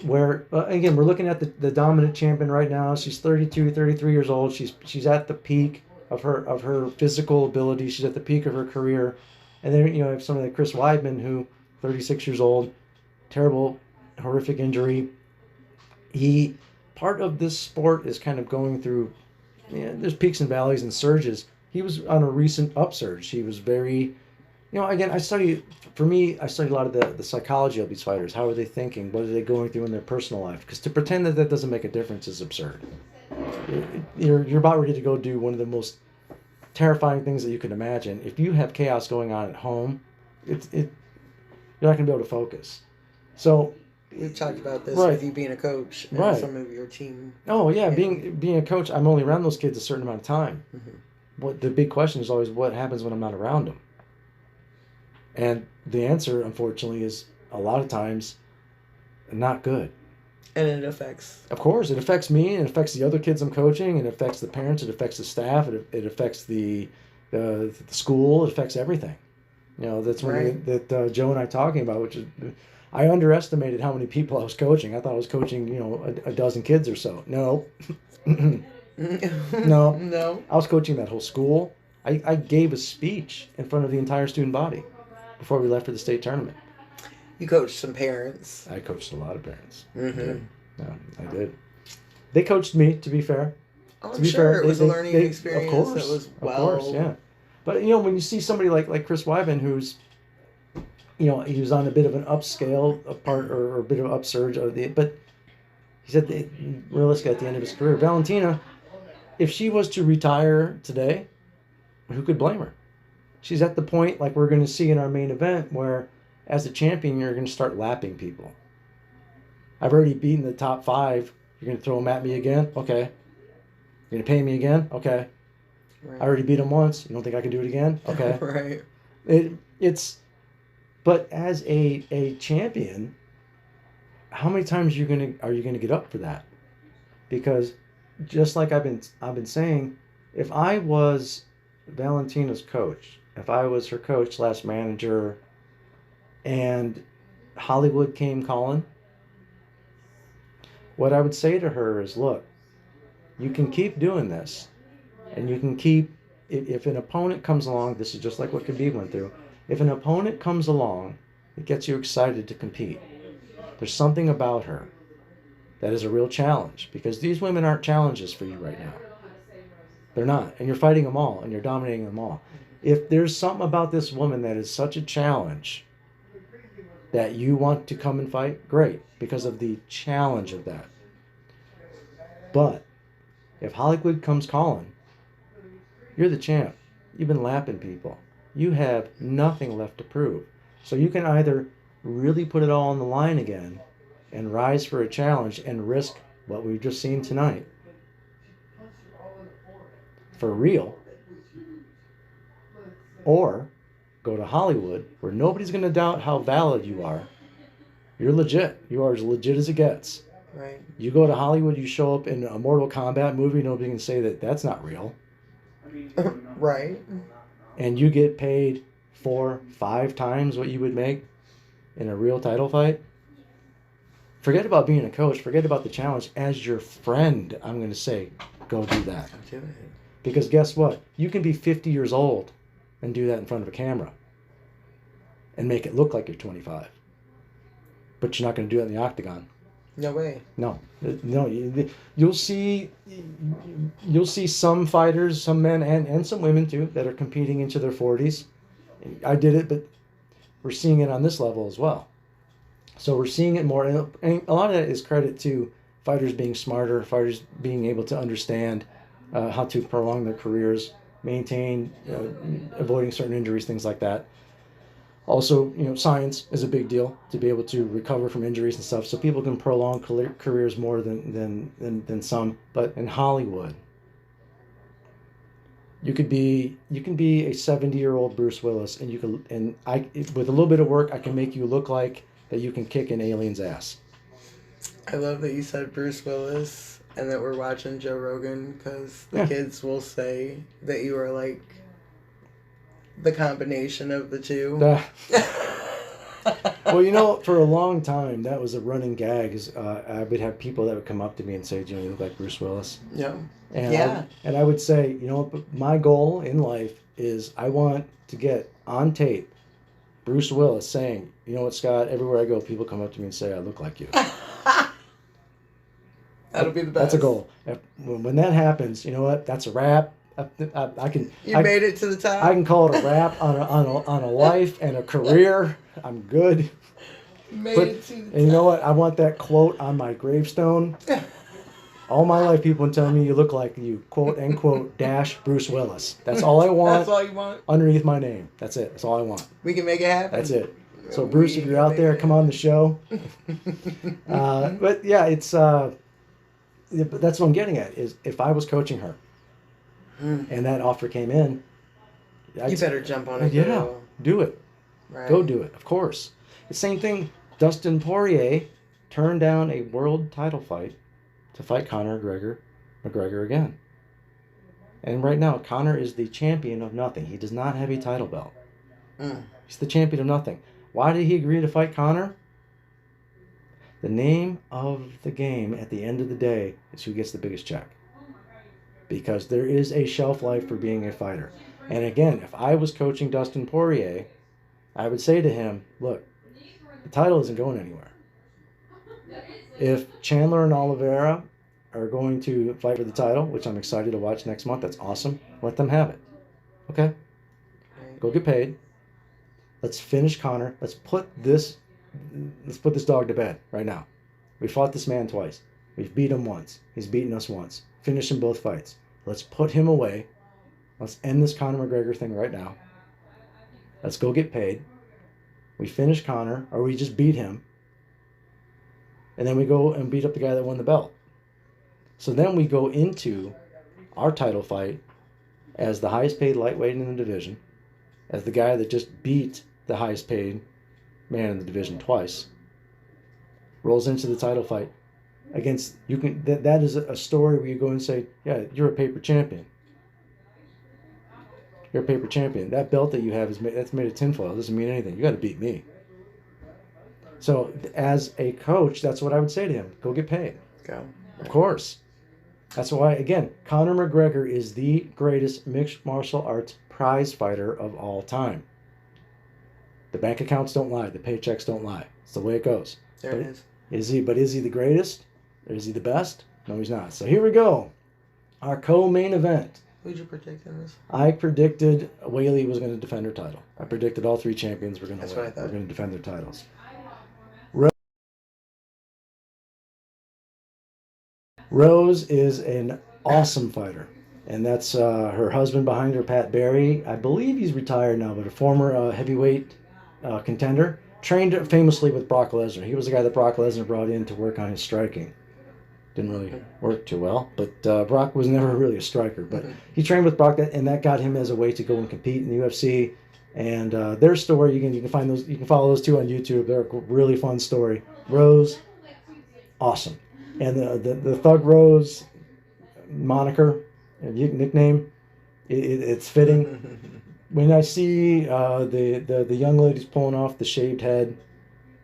where, again, we're looking at the dominant champion right now. She's 32, 33 years old. She's at the peak of her physical ability. She's at the peak of her career. And then, you know, have somebody like Chris Weidman, who, 36 years old, terrible, horrific injury. Part of this sport is kind of going through, there's peaks and valleys and surges. He was on a recent upsurge. He was very, again, I study a lot of the psychology of these fighters. How are they thinking? What are they going through in their personal life? Because to pretend that doesn't make a difference is absurd. You're about ready to go do one of the most terrifying things that you can imagine. If you have chaos going on at home, you're not going to be able to focus. So we've talked about this right. with you being a coach and right. some of your team. Oh yeah, being a coach, I'm only around those kids a certain amount of time. Mm-hmm. What the big question is always, what happens when I'm not around them? And the answer, unfortunately, is a lot of times not good. And it affects. Of course, it affects me. It affects the other kids I'm coaching. It affects the parents. It affects the staff. It affects the school. It affects everything. That's one right. thing that Joe and I talking about, which is I underestimated how many people I was coaching. I thought I was coaching, a dozen kids or so. No. No. I was coaching that whole school. I gave a speech in front of the entire student body before we left for the state tournament. You coached some parents. I coached a lot of parents. Mm-hmm. I did. They coached me, to be fair. I'm sure it was a learning experience. Of course. That was Of course, yeah. But, when you see somebody like Chris Weidman, who's, he was on a bit of an upscale or a bit of an upsurge but he said realistically at the end of his career, Valentina, if she was to retire today, who could blame her? She's at the point like we're going to see in our main event where as a champion, you're going to start lapping people. I've already beaten the top 5. You're going to throw them at me again? Okay. You're going to pay me again? Okay. Right. I already beat them once. You don't think I can do it again? Okay. Right. But as a champion, how many times are you going to get up for that? Because just like I've been saying, if I was Valentina's coach, if I was her coach / manager, and Hollywood came calling, what I would say to her is, look, you can keep doing this, and you can keep, if an opponent comes along, this is just like what Khabib went through, if an opponent comes along, it gets you excited to compete. There's something about her that is a real challenge, because these women aren't challenges for you right now. They're not, and you're fighting them all, and you're dominating them all. If there's something about this woman that is such a challenge that you want to come and fight, great, because of the challenge of that. But if Hollywood comes calling, you're the champ. You've been lapping people. You have nothing left to prove. So you can either really put it all on the line again and rise for a challenge and risk what we've just seen tonight for real, or go to Hollywood where nobody's going to doubt how valid you are. You're legit. You are as legit as it gets. Right. You go to Hollywood, you show up in a Mortal Kombat movie, nobody can say that that's not real. Right. And you get paid 4-5 times what you would make in a real title fight. Forget about being a coach. Forget about the challenge. As your friend, I'm going to say, go do that. Do it. Because guess what? You can be 50 years old and do that in front of a camera and make it look like you're 25. But you're not going to do it in the octagon. No way. No. You'll see some fighters, some men and some women too, that are competing into their 40s. I did it, but we're seeing it on this level as well. So we're seeing it more, and a lot of that is credit to fighters being smarter, fighters being able to understand how to prolong their careers, maintain, avoiding certain injuries, things like that. Also, science is a big deal to be able to recover from injuries and stuff, so people can prolong careers more than some. But in Hollywood, You can be a 70-year-old Bruce Willis, and with a little bit of work, I can make you look like that you can kick an alien's ass. I love that you said Bruce Willis and that we're watching Joe Rogan, because the kids will say that you are like the combination of the two. Well, for a long time, that was a running gag. I would have people that would come up to me and say, "Do you look like Bruce Willis?" Yeah. And I would say, my goal in life is I want to get on tape Bruce Willis saying, "You know what, Scott? Everywhere I go, people come up to me and say I look like you." That'll be the best. That's a goal. When that happens, you know what? That's a wrap. I can. You made it to the top. I can call it a wrap on a life and a career. I'm good. Made it to the top. And you know what? I want that quote on my gravestone. All my life, people have been telling me you look like you, quote, end quote, dash Bruce Willis. That's all I want. That's all you want? Underneath my name. That's it. That's all I want. We can make it happen. That's it. So, Bruce, if you're out there, come on the show. But yeah, it's but that's what I'm getting at, is if I was coaching her and that offer came in, you better jump on it. Yeah, girl. do it. Right. Go do it, of course. The same thing, Dustin Poirier turned down a world title fight to fight Conor McGregor again. And right now, Conor is the champion of nothing. He does not have a title belt. He's the champion of nothing. Why did he agree to fight Conor? The name of the game at the end of the day is who gets the biggest check. Because there is a shelf life for being a fighter. And again, if I was coaching Dustin Poirier, I would say to him, look, the title isn't going anywhere. If Chandler and Oliveira are going to fight for the title, which I'm excited to watch next month, that's awesome. Let them have it. Okay? Go get paid. Let's finish Conor. Let's put this dog to bed right now. We fought this man twice. We've beat him once. He's beaten us once. Finished in both fights. Let's put him away. Let's end this Conor McGregor thing right now. Let's go get paid. We finish Conor, or we just beat him. And then we go and beat up the guy that won the belt. So then we go into our title fight as the highest paid lightweight in the division, as the guy that just beat the highest paid man in the division twice, rolls into the title fight against, that is a story where you go and say, yeah, you're a paper champion. You're a paper champion. That belt that you have that's made of tinfoil. It doesn't mean anything. You got to beat me. So as a coach, that's what I would say to him. Go get paid. Go. Of course. That's why, again, Conor McGregor is the greatest mixed martial arts prize fighter of all time. The bank accounts don't lie. The paychecks don't lie. It's the way it goes. There it is. Is he the greatest? Or is he the best? No, he's not. So here we go. Our co-main event. Who'd you predict in this? I predicted Weili was going to defend her title. I predicted all three champions were going to That's win. what I thought. Were going to defend their titles. Rose is an awesome fighter, and that's her husband behind her, Pat Barry. I believe he's retired now, but a former heavyweight contender. Trained famously with Brock Lesnar. He was the guy that Brock Lesnar brought in to work on his striking. Didn't really work too well, but Brock was never really a striker. But he trained with Brock, and that got him as a way to go and compete in the UFC. And their story, you can find those, you can follow those two on YouTube. They're a really fun story. Rose, awesome. And the Thug Rose moniker, nickname, it's fitting. When I see the young ladies pulling off the shaved head,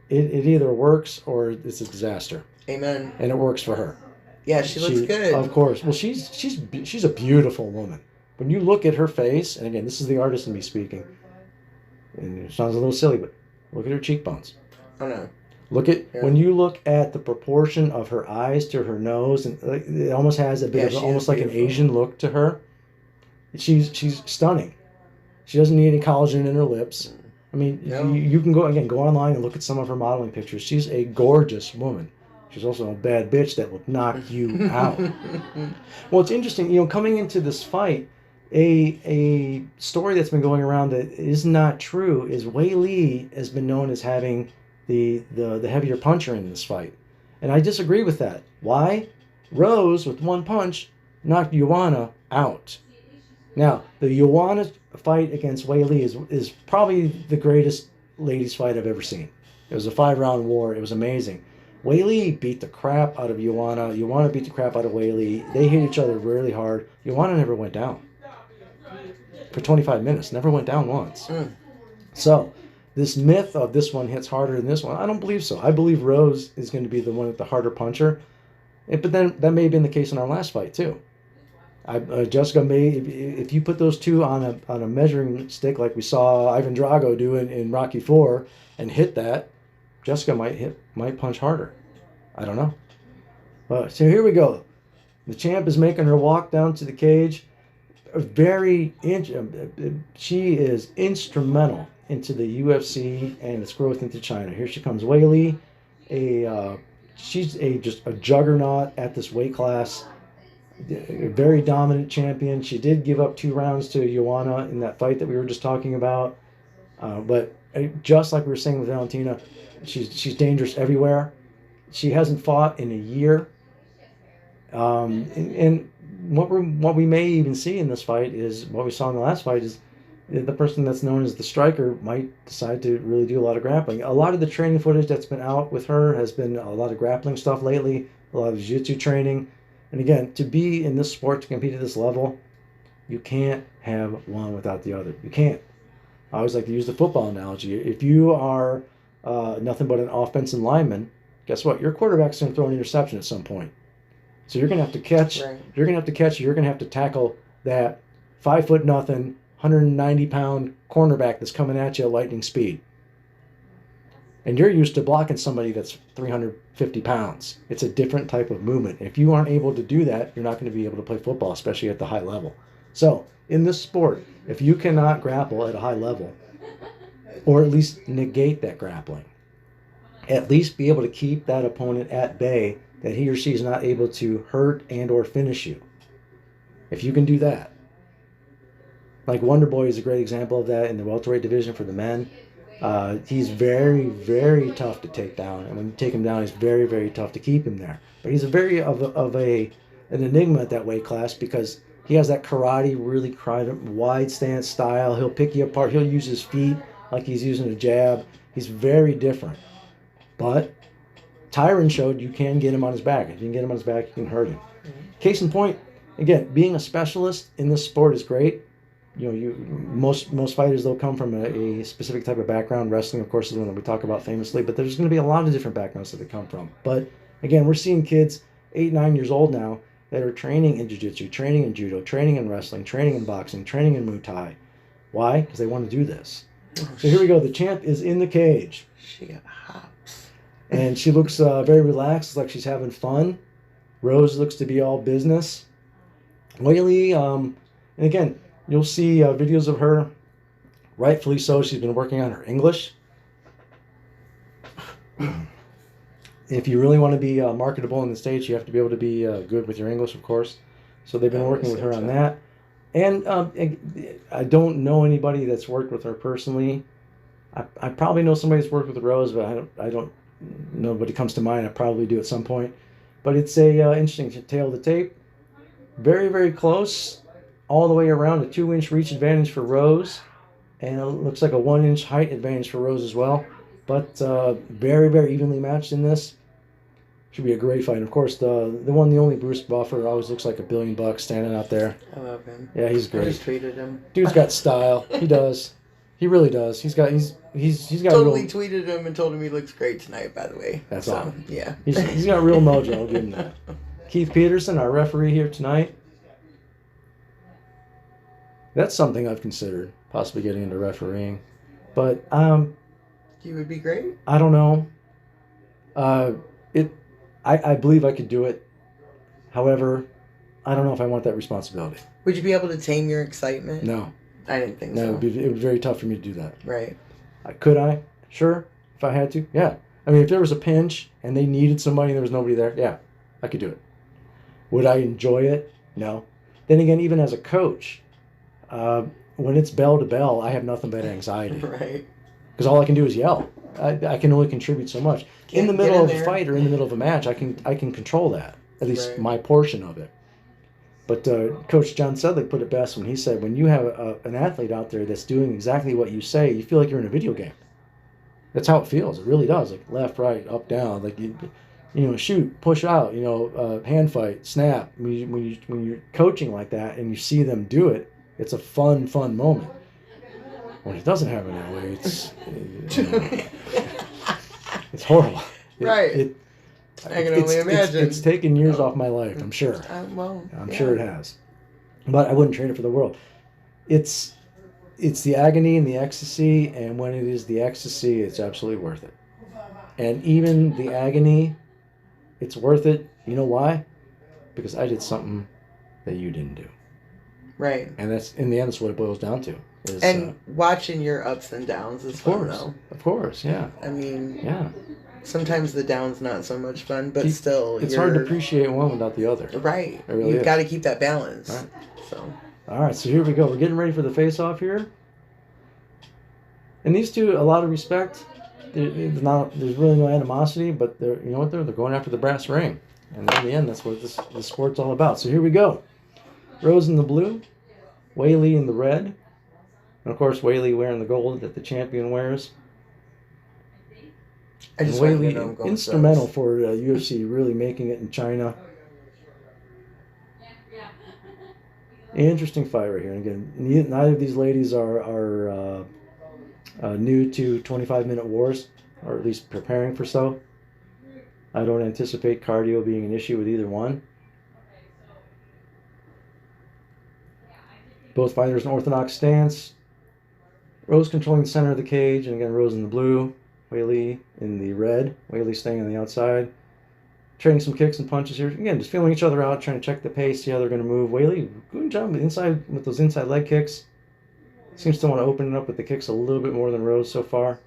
it either works or it's a disaster. Amen. And it works for her. Yeah, she looks good. Of course. Well, she's a beautiful woman. When you look at her face, and again, this is the artist in me speaking, and it sounds a little silly, but look at her cheekbones. Oh no. When you look at the proportion of her eyes to her nose, and it almost has a bit of almost like an Asian look to her. She's stunning. She doesn't need any collagen in her lips. I mean, you can go online and look at some of her modeling pictures. She's a gorgeous woman. She's also a bad bitch that will knock you out. Well, it's interesting, coming into this fight, a story that's been going around that is not true is Weili has been known as having the heavier puncher in this fight. And I disagree with that. Why? Rose, with one punch, knocked Joanna out. Now, the Joanna fight against Weili is probably the greatest ladies fight I've ever seen. It was a 5-round war. It was amazing. Weili beat the crap out of Joanna. Joanna beat the crap out of Weili. They hit each other really hard. Joanna never went down. For 25 minutes. Never went down once. So, this myth of this one hits harder than this one, I don't believe so. I believe Rose is going to be the one with the harder puncher. But then that may have been the case in our last fight, too. Jessica may, if you put those two on a measuring stick like we saw Ivan Drago do in Rocky IV and hit that, Jessica might punch harder. I don't know. So here we go. The champ is making her walk down to the cage. She is instrumental into the UFC and its growth into China. Here she comes, Weili. She's just a juggernaut at this weight class. A very dominant champion. She did give up 2 rounds to Joanna in that fight that we were just talking about. But just like we were saying with Valentina, she's dangerous everywhere. She hasn't fought in a year. And what we may even see in this fight is what we saw in the last fight is the person that's known as the striker might decide to really do a lot of grappling. A lot of the training footage that's been out with her has been a lot of grappling stuff lately, a lot of jiu-jitsu training. And again, to be in this sport, to compete at this level, you can't have one without the other. You can't. I always like to use the football analogy. If you are nothing but an offensive lineman, guess what? Your quarterback's going to throw an interception at some point. So you're going to have to catch. Right. You're going to have to catch. You're going to have to tackle that 5'0", 190-pound cornerback that's coming at you at lightning speed. And you're used to blocking somebody that's 350 pounds. It's a different type of movement. If you aren't able to do that, you're not going to be able to play football, especially at the high level. So, in this sport, if you cannot grapple at a high level, or at least negate that grappling, at least be able to keep that opponent at bay, that he or she is not able to hurt and or finish you. If you can do that. Like Wonder Boy is a great example of that in the welterweight division for the men. He's very, very tough to take down, and when you take him down, he's very, very tough to keep him there. But he's an enigma at that weight class because he has that karate, really wide stance style. He'll pick you apart. He'll use his feet like he's using a jab. He's very different. But Tyron showed you can get him on his back. If you can get him on his back, you can hurt him. Case in point, again, being a specialist in this sport is great. You know, most fighters, they'll come from a specific type of background. Wrestling, of course, is the one that we talk about famously, but there's going to be a lot of different backgrounds that they come from. But again, we're seeing kids 8, 9 years old now that are training in jiu-jitsu, training in judo, training in wrestling, training in boxing, training in Muay Thai. Why? Because they want to do this. So here we go. The champ is in the cage. She got hops. And she looks very relaxed, like she's having fun. Rose looks to be all business. Weili, and again, you'll see videos of her, rightfully so. She's been working on her English. If you really want to be marketable in the States, you have to be able to be good with your English, of course. So they've been working with her on that. And I don't know anybody that's worked with her personally. I probably know somebody that's worked with Rose, but I don't. Nobody comes to mind. I probably do at some point. But it's a interesting tale of the tape. Very, very close. All the way around, a 2-inch reach advantage for Rose, and it looks like a 1-inch height advantage for Rose as well. But very, very evenly matched in this. Should be a great fight. And of course, the only Bruce Buffer always looks like $1 billion standing out there. I love him. Yeah, he's great. I just tweeted him. Dude's got style. He does. He really does. He's got totally tweeted him and told him he looks great tonight. By the way, that's awesome. Yeah, he's got real mojo. I'll give him that. Keith Peterson, our referee here tonight. That's something I've considered, possibly getting into refereeing. But you would be great. I don't know. I believe I could do it. However, I don't know if I want that responsibility. Would you be able to tame your excitement? No. I didn't think so. No, it would be very tough for me to do that. Right. Could I? Sure. If I had to, yeah. I mean, if there was a pinch and they needed somebody and there was nobody there, yeah, I could do it. Would I enjoy it? No. Then again, even as a coach, when it's bell to bell, I have nothing but anxiety. Right. Because all I can do is yell. I can only contribute so much. In the middle of a fight or in the middle of a match, I can control that. At least my portion of it. But Coach John Sedlick put it best when he said, when you have an athlete out there that's doing exactly what you say, you feel like you're in a video game. That's how it feels. It really does. Like left, right, up, down. Like you know, shoot, push out. You know, hand fight, snap. When you're coaching like that and you see them do it, it's a fun moment. When it doesn't happen that way, it's horrible. Right. I can only imagine. It's taken years off my life, I'm sure. I'm sure it has. But I wouldn't trade it for the world. It's the agony and the ecstasy, and when it is the ecstasy, it's absolutely worth it. And even the agony, it's worth it. You know why? Because I did something that you didn't do. Right. And that's, in the end, that's what it boils down to. Is, and watching your ups and downs is fun, though. Of course, yeah. I mean, yeah. Sometimes the down's not so much fun, but still, it's hard to appreciate one without the other. Right. Really You've got to keep that balance. Right. So. All right, so here we go. We're getting ready for the face-off here. And these two, a lot of respect. There's really no animosity, but you know what? They're going after the brass ring. And in the end, that's what this sport's all about. So here we go. Rose in the blue, Weili in the red. And of course, Weili wearing the gold that the champion wears. I just Weili, instrumental for UFC really making it in China. Interesting fight right here. And again, neither of these ladies are new to 25-minute wars, or at least preparing for so. I don't anticipate cardio being an issue with either one. Both fighters in orthodox stance. Rose controlling the center of the cage, and again, Rose in the blue. Weili in the red. Weili staying on the outside. Trading some kicks and punches here. Again, just feeling each other out, trying to check the pace, see how they're going to move. Weili, good job with those inside leg kicks. Seems to want to open it up with the kicks a little bit more than Rose so far.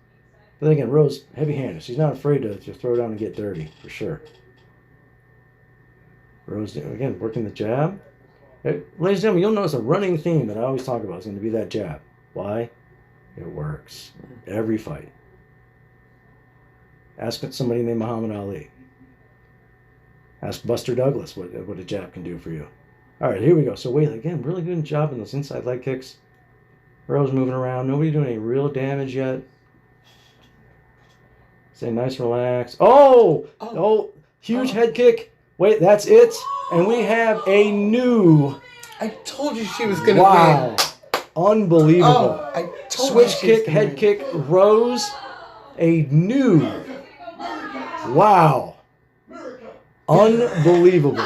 But then again, Rose, heavy-handed. She's not afraid to throw down and get dirty, for sure. Rose, again, working the jab. Hey, ladies and gentlemen, you'll notice a running theme that I always talk about is going to be that jab. Why? It works. Every fight. Ask somebody named Muhammad Ali. Ask Buster Douglas what a jab can do for you. All right, here we go. So Weili, again, really good job in those inside leg kicks. Rose moving around. Nobody doing any real damage yet. Stay nice and relaxed. Oh, huge head kick. Wait, that's it. And we have a new. I told you she was going to win. Unbelievable. I told Switch you kick, head kick, Rose. A new. Wow. Unbelievable.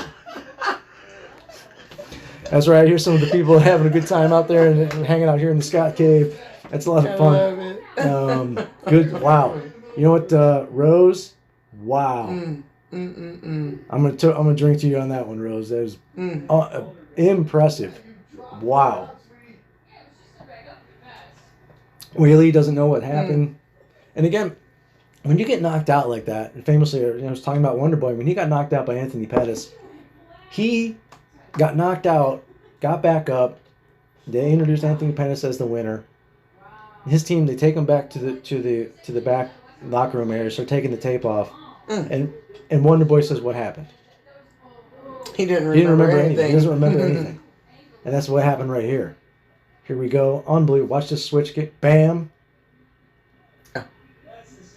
That's right. Here's some of the people having a good time out there and hanging out here in the ScottCave. That's a lot of fun. I love it. Good. Wow. You know what, Rose? Wow. I'm gonna drink to you on that one, Rose. That was impressive. Wow. Weili doesn't know what happened, and again, when you get knocked out like that, and famously, I was talking about Wonder Boy when he got knocked out by Anthony Pettis. He got knocked out, got back up. They introduced Anthony Pettis as the winner. His team, they take him back to the back locker room area, start taking the tape off, and Wonder Boy says, "What happened?" He didn't remember anything. He doesn't remember anything, and that's what happened right here. Here we go, unbelievable. Watch this switch kick, bam.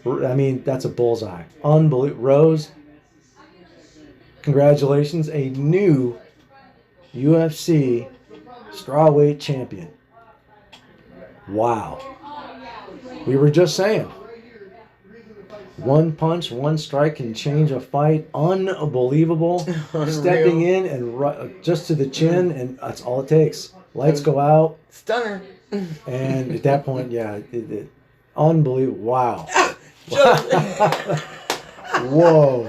I mean, that's a bullseye. Unbelievable. Rose, congratulations, a new UFC strawweight champion. Wow. We were just saying, one punch, one strike can change a fight. Unbelievable. Stepping in and just to the chin, and that's all it takes. Lights go out. Stunner. And at that point, yeah, unbelievable. Wow. Whoa.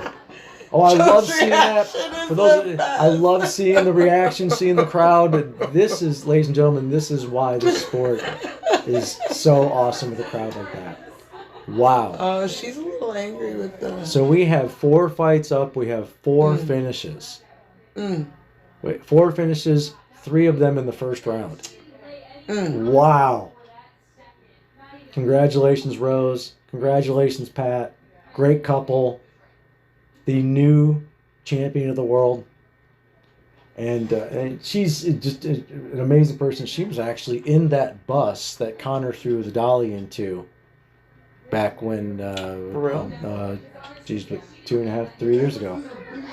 Oh, I love seeing that. For those, I love seeing the reaction, seeing the crowd. This is, ladies and gentlemen, this is why this sport is so awesome with a crowd like that. Wow. She's a little angry with the... So we have 4 fights up. We have 4 finishes. Wait, 4 finishes, 3 of them in the first round. Wow. Congratulations, Rose. Congratulations, Pat. Great couple. The new champion of the world. And she's just an amazing person. She was actually in that bus that Connor threw the dolly into back when, For real? geez, 3 years ago.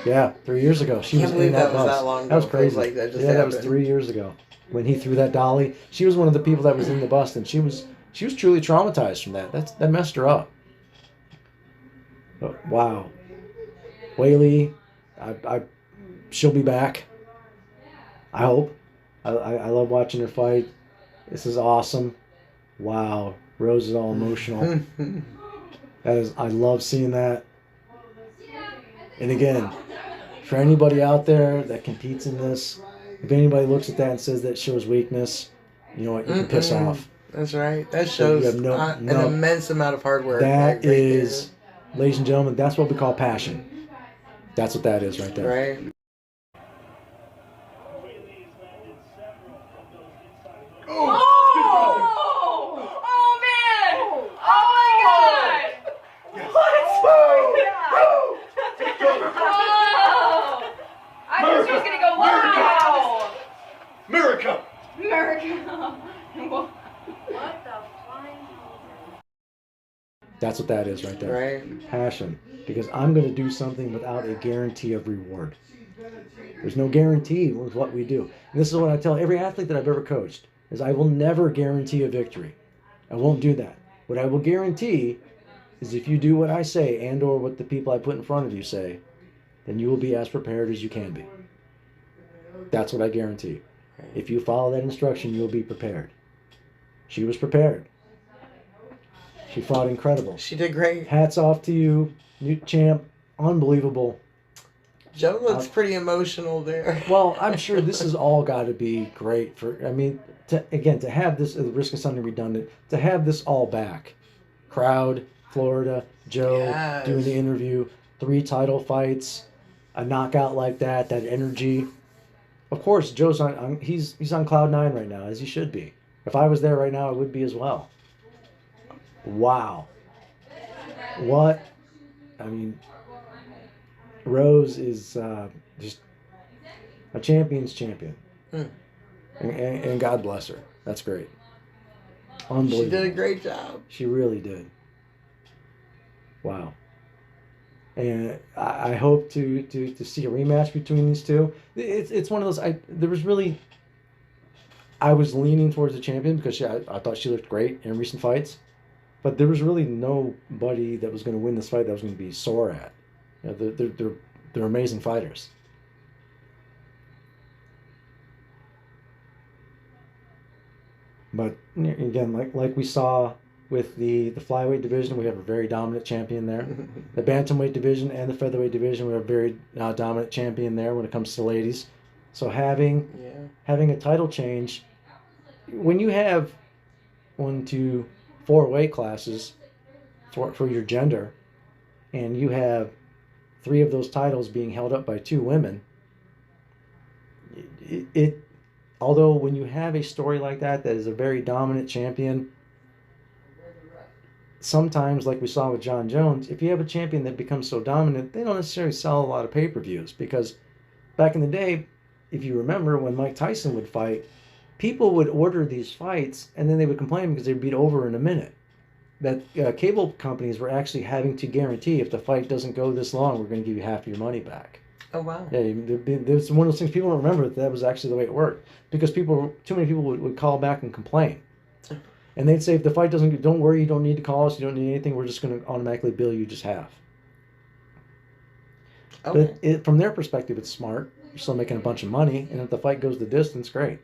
Yeah, 3 years ago. She was Can't believe in that that was bus. that long That was ago. Feels crazy. like that just That was happened. 3 years ago when he threw that dolly. She was one of the people that was in the bus, and she was truly traumatized from that. That messed her up. But, wow. Weili, she'll be back. I hope. I love watching her fight. This is awesome. Wow. Rose is all emotional. I love seeing that. And again, for anybody out there that competes in this, if anybody looks at that and says that shows weakness, you know what? You can piss off. That's right. That So you shows have an immense amount of hard work. That right is, ladies and gentlemen, that's what we call passion. That's what that is right there. there. Right? Oh! Oh, man! Oh, my God! What? Oh! I thought she was going to go, wow! Miracle! America. That's what that is right there. Right? Passion. Because I'm going to do something without a guarantee of reward. There's no guarantee with what we do. And this is what I tell every athlete that I've ever coached, is I will never guarantee a victory. I won't do that. What I will guarantee is if you do what I say and or what the people I put in front of you say, then you will be as prepared as you can be. That's what I guarantee. If you follow that instruction, you'll be prepared. She was prepared. She fought incredible. She did great. Hats off to you, new champ. Unbelievable. Joe looks pretty emotional there. Well, I'm sure this has all got to be great for, I mean, to have this, at the risk of sounding redundant, to have this all back. Crowd, Florida, Joe Yes. doing the interview, 3 title fights, a knockout like that energy. Of course, Joe's he's on cloud 9 right now, as he should be. If I was there right now, I would be as well. Wow. What? I mean, Rose is just a champion's champion. And God bless her. That's great. Unbelievable. She did a great job. She really did. Wow. And I hope to see a rematch between these two. It's one of those. I was leaning towards the champion because I thought she looked great in recent fights, but there was really nobody that was going to win this fight that was going to be sore at. You know, they're amazing fighters. But again, like we saw with the flyweight division, we have a very dominant champion there. The bantamweight division and the featherweight division, we have a very dominant champion there when it comes to ladies. So having a title change, when you have 1, 2, 4 weight classes for your gender, and you have 3 of those titles being held up by 2 women, although when you have a story like that is a very dominant champion, sometimes, like we saw with John Jones, if you have a champion that becomes so dominant, they don't necessarily sell a lot of pay-per-views, because back in the day, if you remember when Mike Tyson would fight, people would order these fights and then they would complain because they'd be over in a minute. That cable companies were actually having to guarantee, if the fight doesn't go this long, we're going to give you half of your money back. Oh, wow. Yeah, there's one of those things people don't remember that was actually the way it worked, because too many people would call back and complain. And they'd say, if the fight doesn't, don't worry, you don't need to call us, you don't need anything, we're just going to automatically bill you just half. Okay. But from their perspective, it's smart. You're still making a bunch of money, and if the fight goes the distance, great.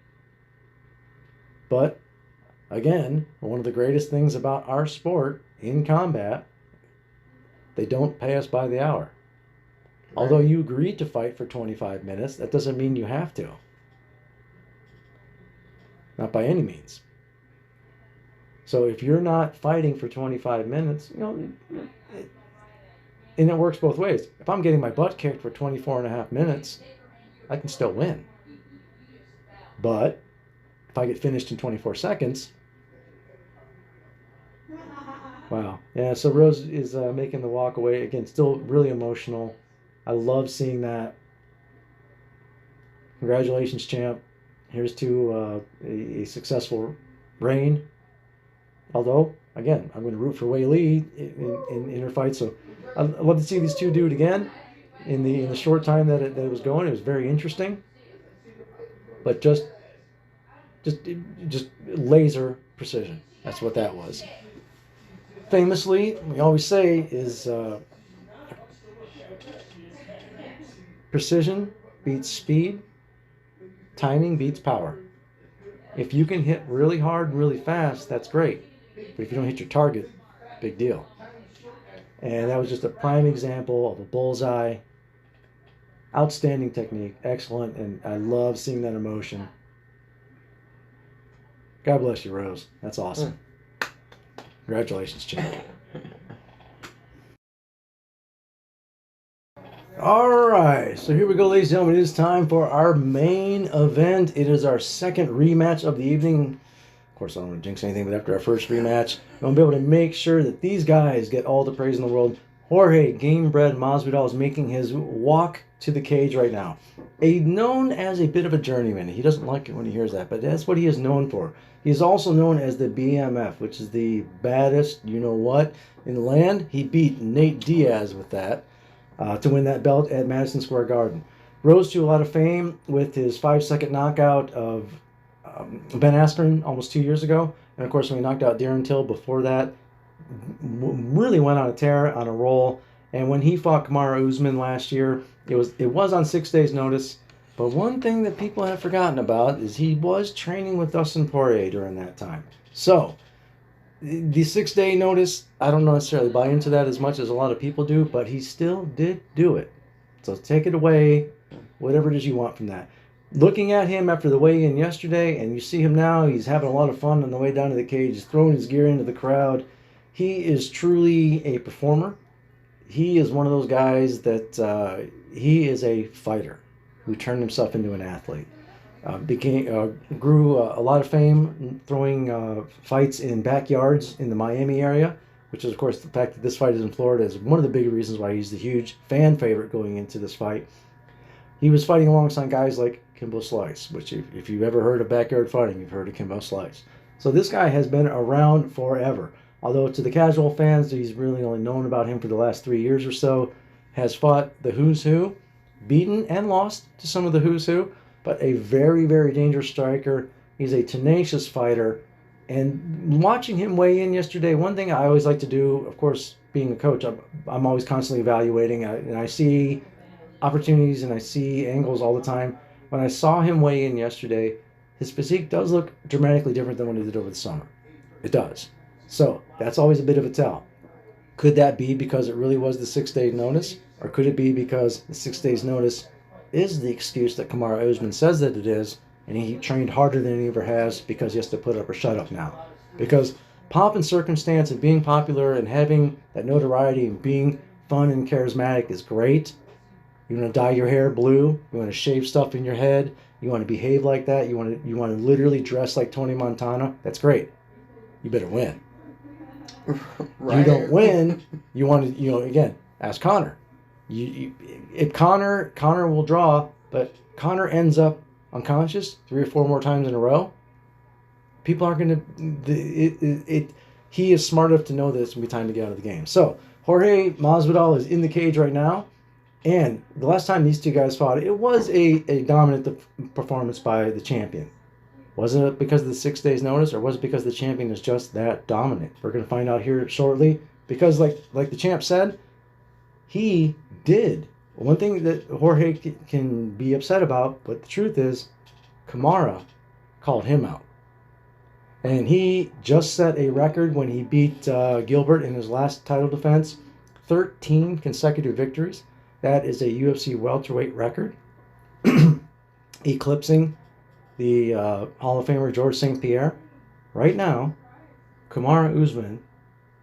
But, again, one of the greatest things about our sport in combat, they don't pay us by the hour. Right. Although you agreed to fight for 25 minutes, that doesn't mean you have to. Not by any means. So if you're not fighting for 25 minutes, and it works both ways. If I'm getting my butt kicked for 24 and a half minutes, I can still win. But if I get finished in 24 seconds, wow. Yeah, so Rose is making the walk away. Again, still really emotional. I love seeing that. Congratulations, champ. Here's to a successful reign. Although, again, I'm going to root for Weili in her fight. So I'd love to see these two do it again in the short time that it was going. It was very interesting. But just laser precision. That's what that was. Famously, we always say is precision beats speed, timing beats power. If you can hit really hard and really fast, that's great. But if you don't hit your target, big deal. And that was just a prime example of a bullseye. Outstanding technique, excellent, and I love seeing that emotion. God bless you, Rose. That's awesome. Congratulations, champ. All right, so here we go, ladies and gentlemen. It is time for our main event. It is our second rematch of the evening. Of course, I don't want to jinx anything, but after our first rematch, we'll be able to make sure that these guys get all the praise in the world. Jorge Gamebred Masvidal is making his walk to the cage right now. Known as a bit of a journeyman. He doesn't like it when he hears that, but that's what he is known for. He is also known as the BMF, which is the baddest you-know-what in the land. He beat Nate Diaz with that to win that belt at Madison Square Garden. Rose to a lot of fame with his 5-second knockout of Ben Askren almost 2 years ago. And of course, when he knocked out Darren Till before that, really went on a tear, on a roll. And when he fought Kamaru Usman last year, it was on 6 days' notice. But one thing that people have forgotten about is he was training with Dustin Poirier during that time. So, the 6-day notice, I don't necessarily buy into that as much as a lot of people do, but he still did do it. So take it away, whatever it is you want from that. Looking at him after the weigh-in yesterday, and you see him now, he's having a lot of fun on the way down to the cage. He's throwing his gear into the crowd. He is truly a performer. He is one of those guys that he is a fighter who turned himself into an athlete. Grew a lot of fame throwing fights in backyards in the Miami area, which is, of course, the fact that this fight is in Florida is one of the big reasons why he's the huge fan favorite going into this fight. He was fighting alongside guys like Kimbo Slice, which if you've ever heard of backyard fighting, you've heard of Kimbo Slice. So this guy has been around forever. Although to the casual fans, he's really only known about him for the last 3 years or so. Has fought the who's who, beaten and lost to some of the who's who, but a very, very dangerous striker. He's a tenacious fighter. And watching him weigh in yesterday, one thing I always like to do, of course, being a coach, I'm always constantly evaluating, and I see opportunities and I see angles all the time. When I saw him weigh in yesterday, his physique does look dramatically different than what he did over the summer. It does. So that's always a bit of a tell. Could that be because it really was the 6-day notice? Or could it be because the 6 days notice is the excuse that Kamaru Usman says that it is, and he trained harder than he ever has because he has to put up or shut up now? Because pomp and circumstance and being popular and having that notoriety and being fun and charismatic is great. You want to dye your hair blue, you want to shave stuff in your head, you want to behave like that, you want to literally dress like Tony Montana, that's great. You better win. Right. You don't win, you want to, again, ask Conor. If Conor will draw, but Conor ends up unconscious 3 or 4 more times in a row, people aren't going to, he is smart enough to know that it's going to be time to get out of the game. So, Jorge Masvidal is in the cage right now, and the last time these two guys fought, it was a dominant performance by the champion. Wasn't it because of the 6 days notice, or was it because the champion is just that dominant? We're going to find out here shortly. Because like the champ said, he did. One thing that Jorge can be upset about, but the truth is, Kamaru called him out. And he just set a record when he beat Gilbert in his last title defense. 13 consecutive victories. That is a UFC welterweight record. Eclipsing the Hall of Famer George St. Pierre. Right now, Kamaru Usman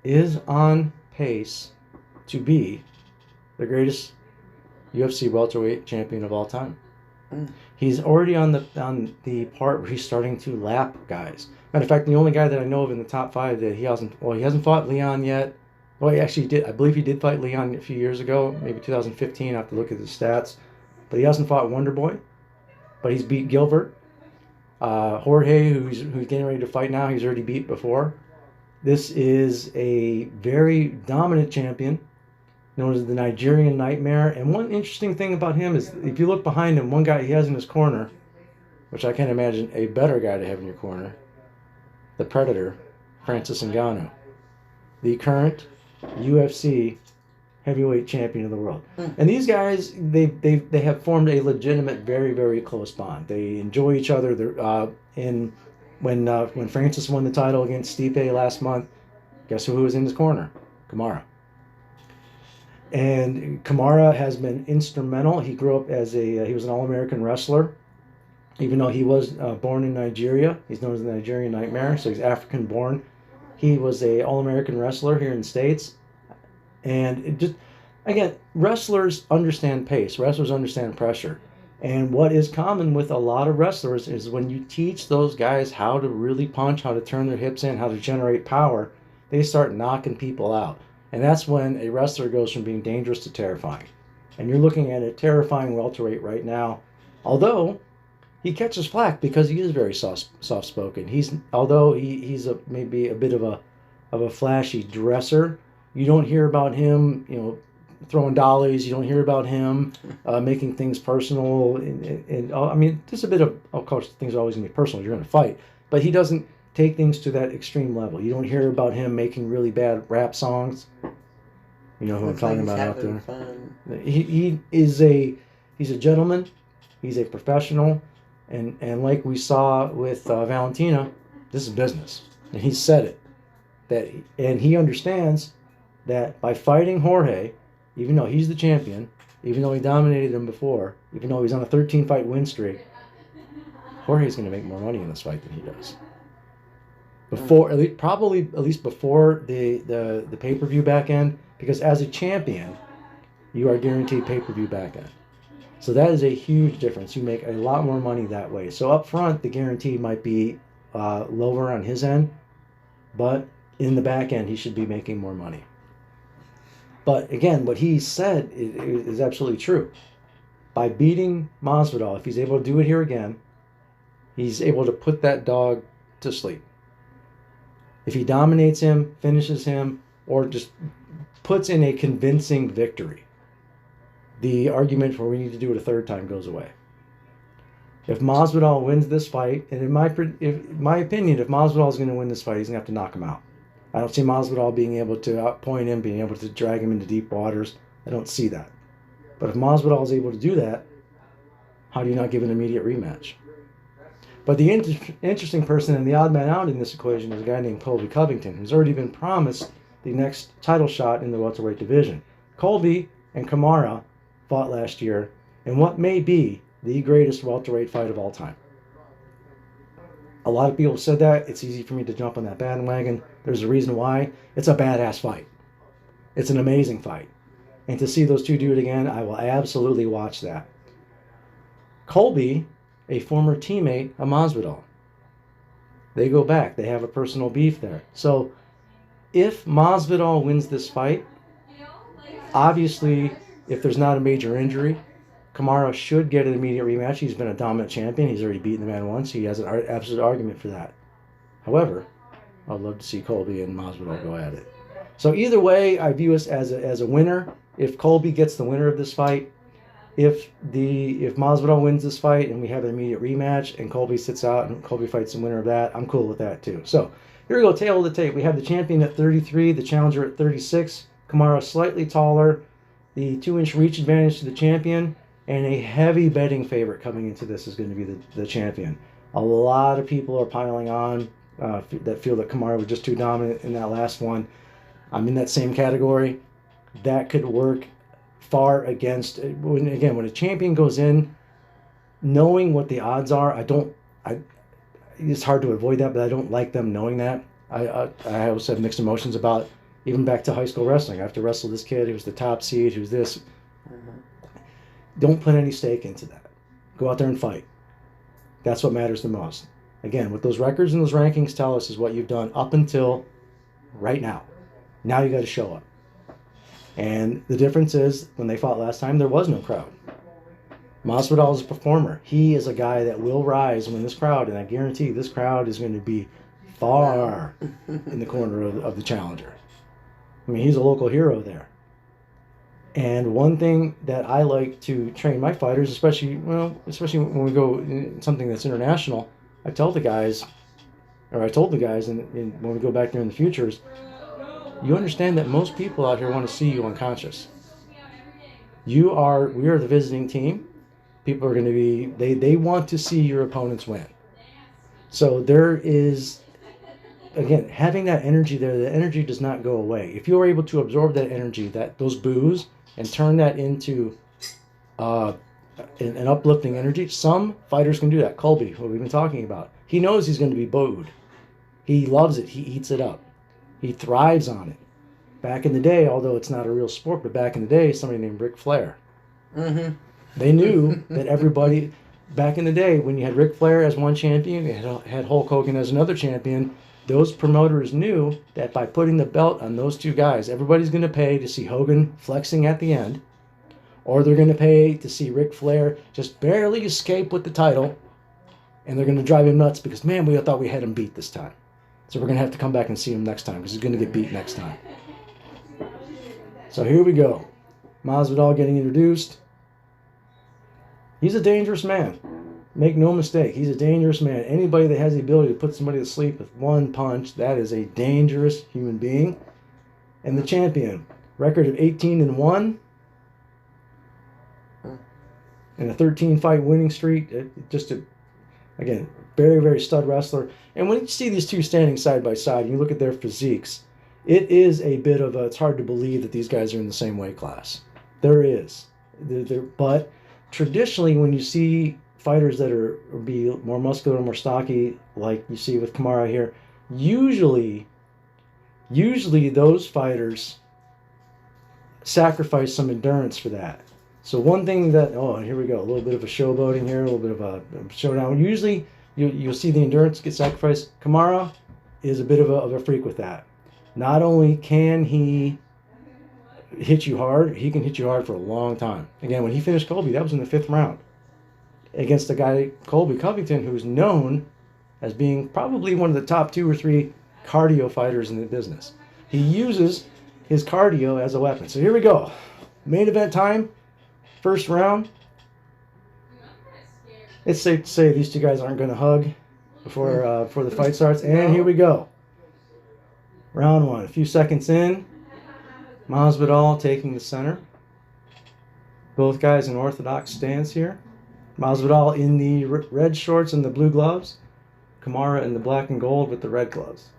is on pace to be the greatest UFC welterweight champion of all time. He's already on the part where he's starting to lap guys. Matter of fact, the only guy that I know of in the top 5 that he hasn't fought Leon yet. Well, he actually did. I believe he did fight Leon a few years ago, maybe 2015. I have to look at the stats. But he hasn't fought Wonderboy. but he's beat Gilbert. Jorge, who's getting ready to fight now, he's already beat before. This is a very dominant champion, known as the Nigerian Nightmare. And one interesting thing about him is, if you look behind him, one guy he has in his corner, which I can't imagine a better guy to have in your corner, the Predator, Francis Ngannou, the current UFC heavyweight champion of the world. And these guys, they have formed a legitimate, very, very close bond. They enjoy each other. When Francis won the title against Stipe last month, guess who was in his corner? Kamaru. And Kamaru has been instrumental. He grew up as he was an All-American wrestler. Even though he was born in Nigeria, he's known as the Nigerian Nightmare, so he's African-born. He was a All-American wrestler here in the States. And it just, again, wrestlers understand pace. Wrestlers understand pressure. And what is common with a lot of wrestlers is when you teach those guys how to really punch, how to turn their hips in, how to generate power, they start knocking people out. And that's when a wrestler goes from being dangerous to terrifying. And you're looking at a terrifying welterweight right now. Although he catches flack because he is very soft-spoken. He's maybe a bit of a flashy dresser. You don't hear about him, throwing dollies. You don't hear about him making things personal. And I mean, just a bit of course, things are always going to be personal. You're going to fight. But he doesn't take things to that extreme level. You don't hear about him making really bad rap songs. You know who I'm talking about out there. Fun. He's a gentleman. He's a professional. And like we saw with Valentina, this is business. And he said it. And he understands that by fighting Jorge, even though he's the champion, even though he dominated him before, even though he's on a 13-fight win streak, Jorge's going to make more money in this fight than he does. Before, at least before the pay-per-view back end, because as a champion, you are guaranteed pay-per-view back end. So that is a huge difference. You make a lot more money that way. So up front, the guarantee might be lower on his end, but in the back end, he should be making more money. But again, what he said is absolutely true. By beating Masvidal, if he's able to do it here again, he's able to put that dog to sleep. If he dominates him, finishes him, or just puts in a convincing victory, the argument for we need to do it a third time goes away. If Masvidal wins this fight, and in my opinion, if Masvidal is going to win this fight, he's going to have to knock him out. I don't see Masvidal being able to outpoint him, being able to drag him into deep waters. I don't see that. But if Masvidal is able to do that, how do you not give an immediate rematch? But the interesting person and the odd man out in this equation is a guy named Colby Covington, who's already been promised the next title shot in the welterweight division. Colby and Kamaru fought last year in what may be the greatest welterweight fight of all time. A lot of people said that. It's easy for me to jump on that bandwagon. There's a reason why. It's a badass fight. It's an amazing fight. And to see those two do it again, I will absolutely watch that. Colby, a former teammate of Masvidal. They go back. They have a personal beef there. So if Masvidal wins this fight, obviously, if there's not a major injury, Kamaru should get an immediate rematch. He's been a dominant champion. He's already beaten the man once. He has an absolute argument for that. However, I'd love to see Colby and Masvidal go at it. So either way, I view us as a winner. If Colby gets the winner of this fight, if Masvidal wins this fight and we have an immediate rematch and Colby sits out and Colby fights the winner of that, I'm cool with that too. So here we go, tail of the tape. We have the champion at 33, the challenger at 36. Kamaru slightly taller, the 2-inch reach advantage to the champion, and a heavy betting favorite coming into this is going to be the champion. A lot of people are piling on that feel that Kamaru was just too dominant in that last one. I'm in that same category. That could work far against, when a champion goes in, knowing what the odds are, it's hard to avoid that, but I don't like them knowing that. I also have mixed emotions about, even back to high school wrestling. I have to wrestle this kid who's the top seed, who's this. Don't put any stake into that. Go out there and fight. That's what matters the most. Again, what those records and those rankings tell us is what you've done up until right now. Now you got to show up. And the difference is, when they fought last time, there was no crowd. Masvidal is a performer. He is a guy that will rise when this crowd, and I guarantee this crowd is going to be far in the corner of the challenger. I mean, he's a local hero there. And one thing that I like to train my fighters, especially when we go in something that's international, I told the guys, and when we go back there in the futures, you understand that most people out here want to see you unconscious. We are the visiting team. People are going to be, they want to see your opponents win. So there is, again, having that energy there, the energy does not go away. If you are able to absorb that energy, those boos, and turn that into an uplifting energy, some fighters can do that. Colby, what we've been talking about, he knows he's going to be booed. He loves it. He eats it up. He thrives on it. Back in the day, although it's not a real sport, but back in the day, somebody named Ric Flair. Mm-hmm. They knew that everybody, back in the day, when you had Ric Flair as one champion, you had Hulk Hogan as another champion, those promoters knew that by putting the belt on those two guys, everybody's going to pay to see Hogan flexing at the end, or they're going to pay to see Ric Flair just barely escape with the title, and they're going to drive him nuts because, man, we thought we had him beat this time. So we're going to have to come back and see him next time because he's going to get beat next time. So here we go. Masvidal getting introduced. He's a dangerous man. Make no mistake, he's a dangerous man. Anybody that has the ability to put somebody to sleep with one punch, that is a dangerous human being. And the champion, record of 18-1, and a 13-fight winning streak. Again, very, very stud wrestler. And when you see these two standing side by side, you look at their physiques, it is a bit of it's hard to believe that these guys are in the same weight class. There is. But traditionally, when you see fighters that be more muscular, more stocky, like you see with Kamaru here, usually those fighters sacrifice some endurance for that. So one thing that, here we go, a little bit of a showboating here, a little bit of a showdown. Usually you'll see the endurance get sacrificed. Kamaru is a bit of a freak with that. Not only can he hit you hard, he can hit you hard for a long time. Again, when he finished Colby, that was in the 5th round. Against a guy, Colby Covington, who's known as being probably one of the top 2 or 3 cardio fighters in the business. He uses his cardio as a weapon. So here we go. Main event time. First round. It's safe to say these two guys aren't going to hug before the fight starts. And here we go. Round 1. A few seconds in. Masvidal taking the center. Both guys in orthodox stance here. Masvidal in the red shorts and the blue gloves. Kamaru in the black and gold with the red gloves.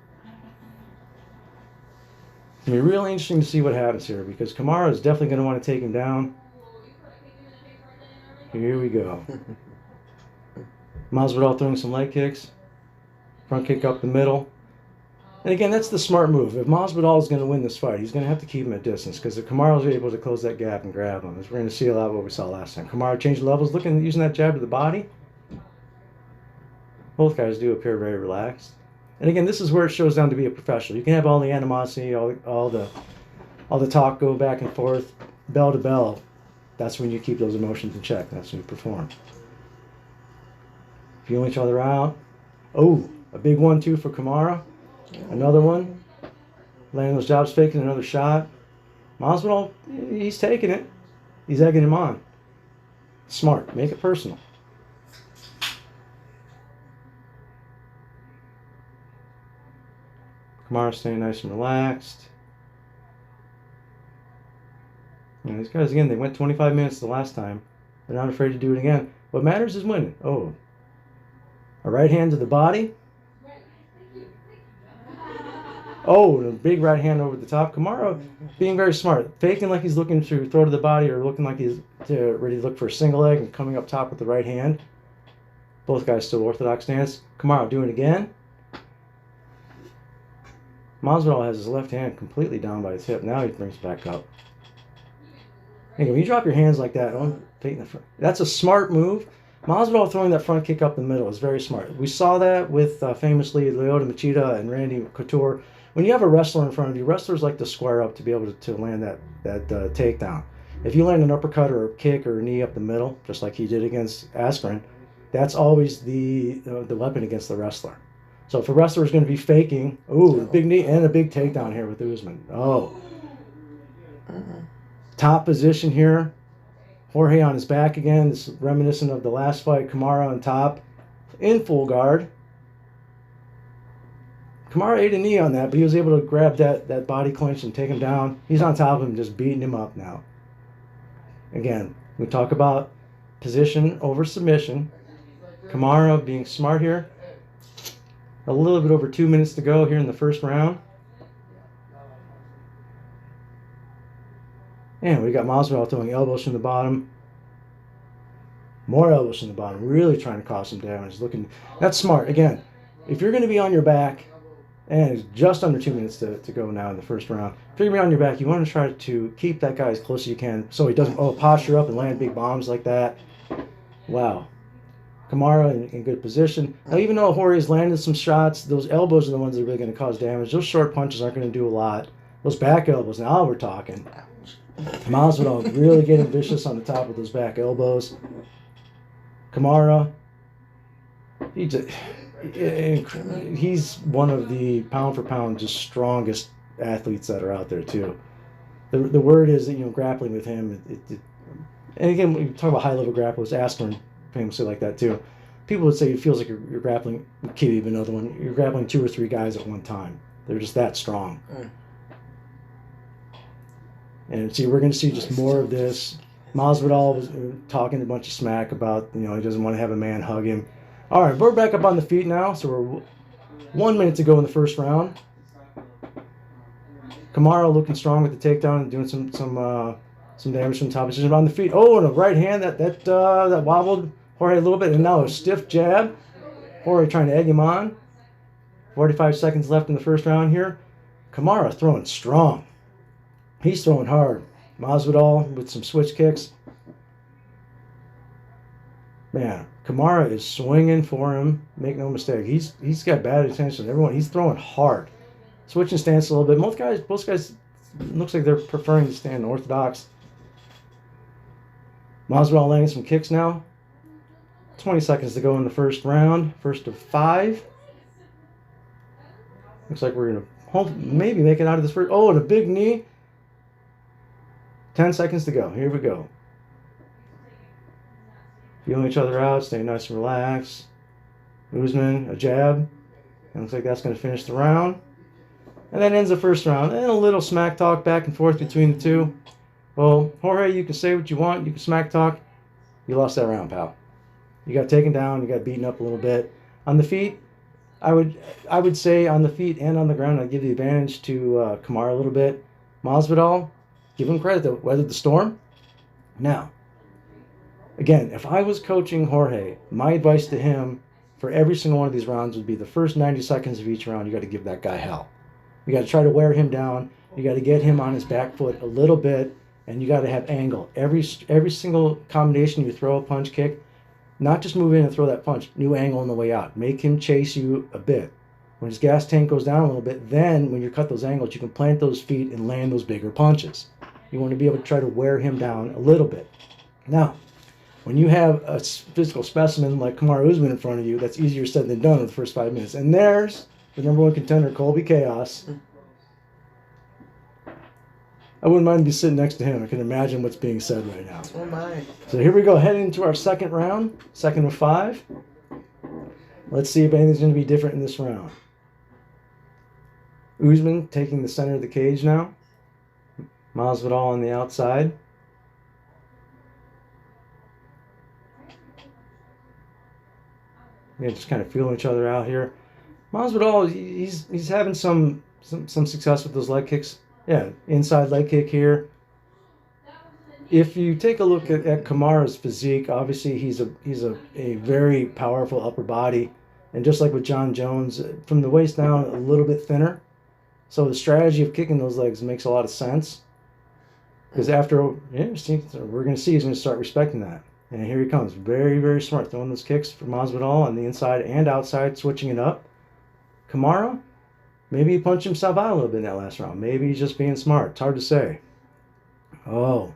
It's going to be really interesting to see what happens here because Kamaru is definitely going to want to take him down. Here we go. Masvidal throwing some leg kicks. Front kick up the middle. And again, that's the smart move. If Masvidal is going to win this fight, he's going to have to keep him at distance because if Kamaru is able to close that gap and grab him, we're going to see a lot of what we saw last time. Kamaru changed levels, using that jab to the body. Both guys do appear very relaxed. And again, this is where it shows down to be a professional. You can have all the animosity, all the talk go back and forth, bell to bell. That's when you keep those emotions in check. That's when you perform. Feel each other out. Oh, a big 1-2 for Kamaru. Another one. Landing those jobs, faking another shot. Masvidal, he's taking it. He's egging him on. Smart. Make it personal. Kamaru staying nice and relaxed. These guys, again, they went 25 minutes the last time. They're not afraid to do it again. What matters is winning. Oh. A right hand to the body. Oh, and a big right hand over the top. Kamaru being very smart. Faking like he's looking to throw to the body or looking like he's ready to look for a single leg and coming up top with the right hand. Both guys still orthodox stance. Kamaru doing it again. Masvidal has his left hand completely down by his hip. Now he brings it back up. When you drop your hands like that, that's a smart move. Masvidal throwing that front kick up the middle is very smart. We saw that with famously Lyoto Machida and Randy Couture. When you have a wrestler in front of you, wrestlers like to square up to be able to land that takedown. If you land an uppercut or a kick or a knee up the middle, just like he did against Askren, that's always the weapon against the wrestler. So if a wrestler is going to be faking, ooh, big knee and a big takedown here with Usman. Oh. Top position here. Jorge on his back again. This is reminiscent of the last fight. Kamaru on top. In full guard. Kamaru ate a knee on that, but he was able to grab that body clinch and take him down. He's on top of him, just beating him up now. Again, we talk about position over submission. Kamaru being smart here. A little bit over 2 minutes to go here in the first round. And we got Masvidal throwing elbows from the bottom. More elbows from the bottom. Really trying to cause some damage. That's smart. Again, if you're going to be on your back, and it's just under 2 minutes to go now in the first round. If you're going to be on your back, you want to try to keep that guy as close as you can so he doesn't posture up and land big bombs like that. Wow. Kamaru in good position. Now, even though Jorge's landed some shots, those elbows are the ones that are really going to cause damage. Those short punches aren't going to do a lot. Those back elbows, now we're talking. Masvidal really getting vicious on the top of those back elbows. Kamaru, he's one of the pound for pound just strongest athletes that are out there too. The word is that grappling with him. And again, when you talk about high level grapplers, Askren famously like that too. People would say it feels like you're grappling. Khabib, another one. You're grappling 2 or 3 guys at one time. They're just that strong. And see, we're going to see just more of this. Masvidal was talking a bunch of smack about, he doesn't want to have a man hug him. All right, we're back up on the feet now. So we're 1 minute to go in the first round. Kamaru looking strong with the takedown and doing some damage from the top position on the feet. Oh, and a right hand that wobbled Jorge a little bit, and now a stiff jab. Jorge trying to egg him on. 45 seconds left in the first round here. Kamaru throwing strong. He's throwing hard. Masvidal with some switch kicks. Man, Kamaru is swinging for him. Make no mistake. He's got bad attention. Everyone, he's throwing hard. Switching stance a little bit. Both guys looks like they're preferring to stand orthodox. Masvidal landing some kicks now. 20 seconds to go in the first round. First of 5. Looks like we're going to maybe make it out of this first. Oh, and a big knee. 10 seconds to go. Here we go. Feeling each other out, staying nice and relaxed. Usman, a jab. And looks like that's going to finish the round. And that ends the first round. And a little smack talk back and forth between the two. Well, Jorge, you can say what you want. You can smack talk. You lost that round, pal. You got taken down. You got beaten up a little bit. On the feet, I would say on the feet and on the ground, I'd give the advantage to Kamaru a little bit. Masvidal, give him credit to weather the storm. Now, again, if I was coaching Jorge, my advice to him for every single one of these rounds would be the first 90 seconds of each round, you got to give that guy hell. You got to try to wear him down. You got to get him on his back foot a little bit, and you got to have angle. Every single combination you throw, a punch, kick, not just move in and throw that punch, new angle on the way out. Make him chase you a bit. When his gas tank goes down a little bit, then when you cut those angles, you can plant those feet and land those bigger punches. You want to be able to try to wear him down a little bit. Now, when you have a physical specimen like Kamaru Usman in front of you, that's easier said than done in the first 5 minutes. And there's the number 1 contender, Colby Chaos. I wouldn't mind to be sitting next to him. I can imagine what's being said right now. Oh my. So here we go, heading into our second round, second of 5. Let's see if anything's going to be different in this round. Usman taking the center of the cage now. Masvidal on the outside. Yeah, just kind of feeling each other out here. Masvidal, he's having some success with those leg kicks. Yeah, inside leg kick here. If you take a look at Kamaru's physique, obviously he's a very powerful upper body, and just like with John Jones, from the waist down a little bit thinner. So the strategy of kicking those legs makes a lot of sense. Because we're going to see he's going to start respecting that. And here he comes, very, very smart, throwing those kicks for Masvidal on the inside and outside, switching it up. Kamaru, maybe he punched himself out a little bit in that last round. Maybe he's just being smart. It's hard to say. Oh,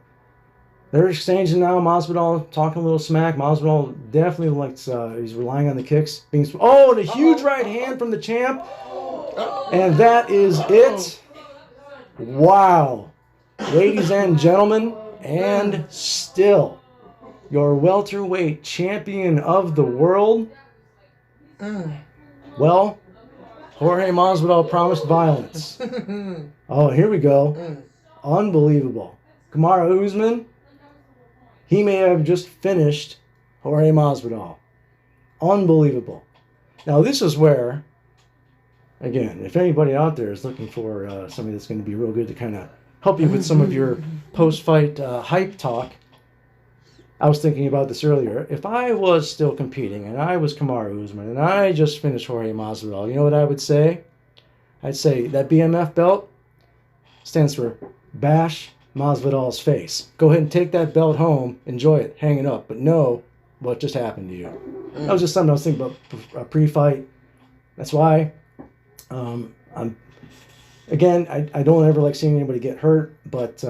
They're exchanging now. Masvidal talking a little smack. Masvidal definitely likes, he's relying on the kicks. And a huge right hand from the champ. And that is it. Wow. Ladies and gentlemen, and still your welterweight champion of the world. Well, Jorge Masvidal promised violence. Oh, here we go. Unbelievable. Kamaru Usman, he may have just finished Jorge Masvidal. Unbelievable. Now, this is where, again, if anybody out there is looking for somebody that's going to be real good to kind of help you with some of your post-fight hype talk, I was thinking about this earlier. If I was still competing and I was Kamaru Usman and I just finished Jorge Masvidal, you know what I would say? I'd say that BMF belt stands for Bash Masvidal's Face. Go ahead and take that belt home, enjoy it, hang it up, but know what just happened to you. That was just something I was thinking about pre-fight. That's why I don't ever like seeing anybody get hurt, but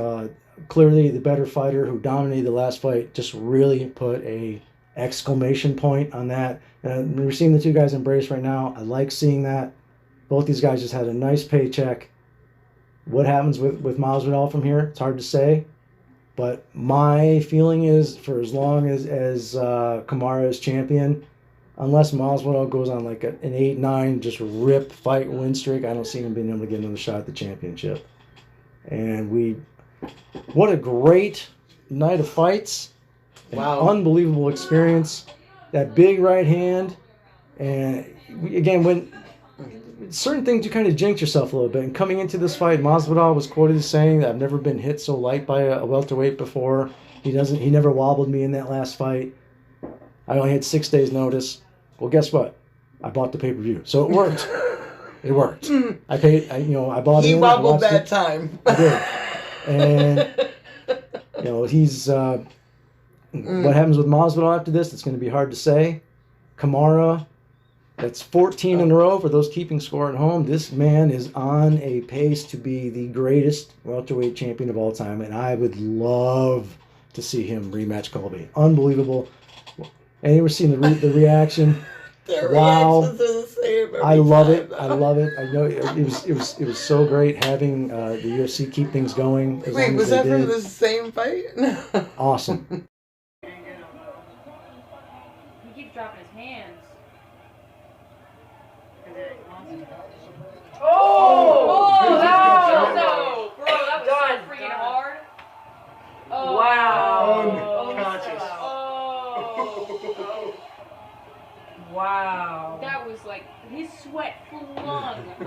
clearly the better fighter who dominated the last fight just really put a exclamation point on that. And we're seeing the two guys embrace right now. I like seeing that. Both these guys just had a nice paycheck. What happens with Masvidal from here? It's hard to say. But my feeling is for as long as Kamaru is champion, unless Masvidal goes on like an 8-9 just rip fight win streak, I don't see him being able to get another shot at the championship. And what a great night of fights. Wow. Unbelievable experience. That big right hand. And again, when certain things you kind of jinx yourself a little bit. And coming into this fight, Masvidal was quoted as saying that I've never been hit so light by a welterweight before. He never wobbled me in that last fight. I only had 6 days notice. Well, guess what? I bought the pay-per-view. So it worked. It worked. I paid, I bought it. He wobbled that time. I did. And, he's, what happens with Masvidal after this, it's going to be hard to say. Kamaru, that's 14 in a row for those keeping score at home. This man is on a pace to be the greatest welterweight champion of all time, and I would love to see him rematch Colby. Unbelievable. And you were seeing the reaction. Wow. I love it. I love it. I know it was so great having the UFC keep things going. Wait, was that from the same fight? Awesome. He keeps dropping his hands. Oh, no! Bro, that was so freaking hard. Oh. Wow. Unconscious. Oh. Wow. That was like, his sweat flung across. I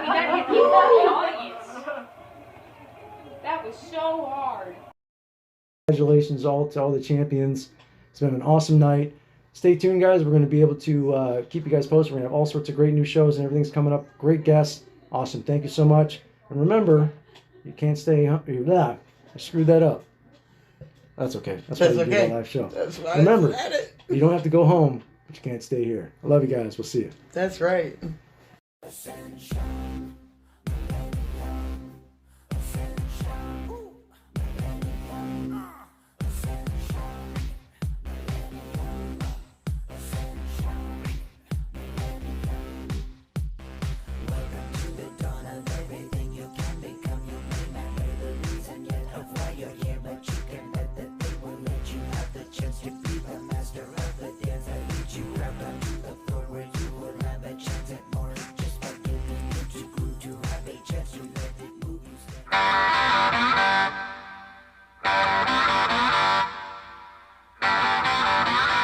mean, that hit people in the audience. That was so hard. Congratulations to all the champions. It's been an awesome night. Stay tuned, guys. We're going to be able to keep you guys posted. We're going to have all sorts of great new shows and everything's coming up. Great guests. Awesome. Thank you so much. And remember, you can't stay... I screwed that up. That's okay. That's why we do a live show. That's why remember, I said it. you don't have to go home, but you can't stay here. I love you guys. We'll see you. That's right.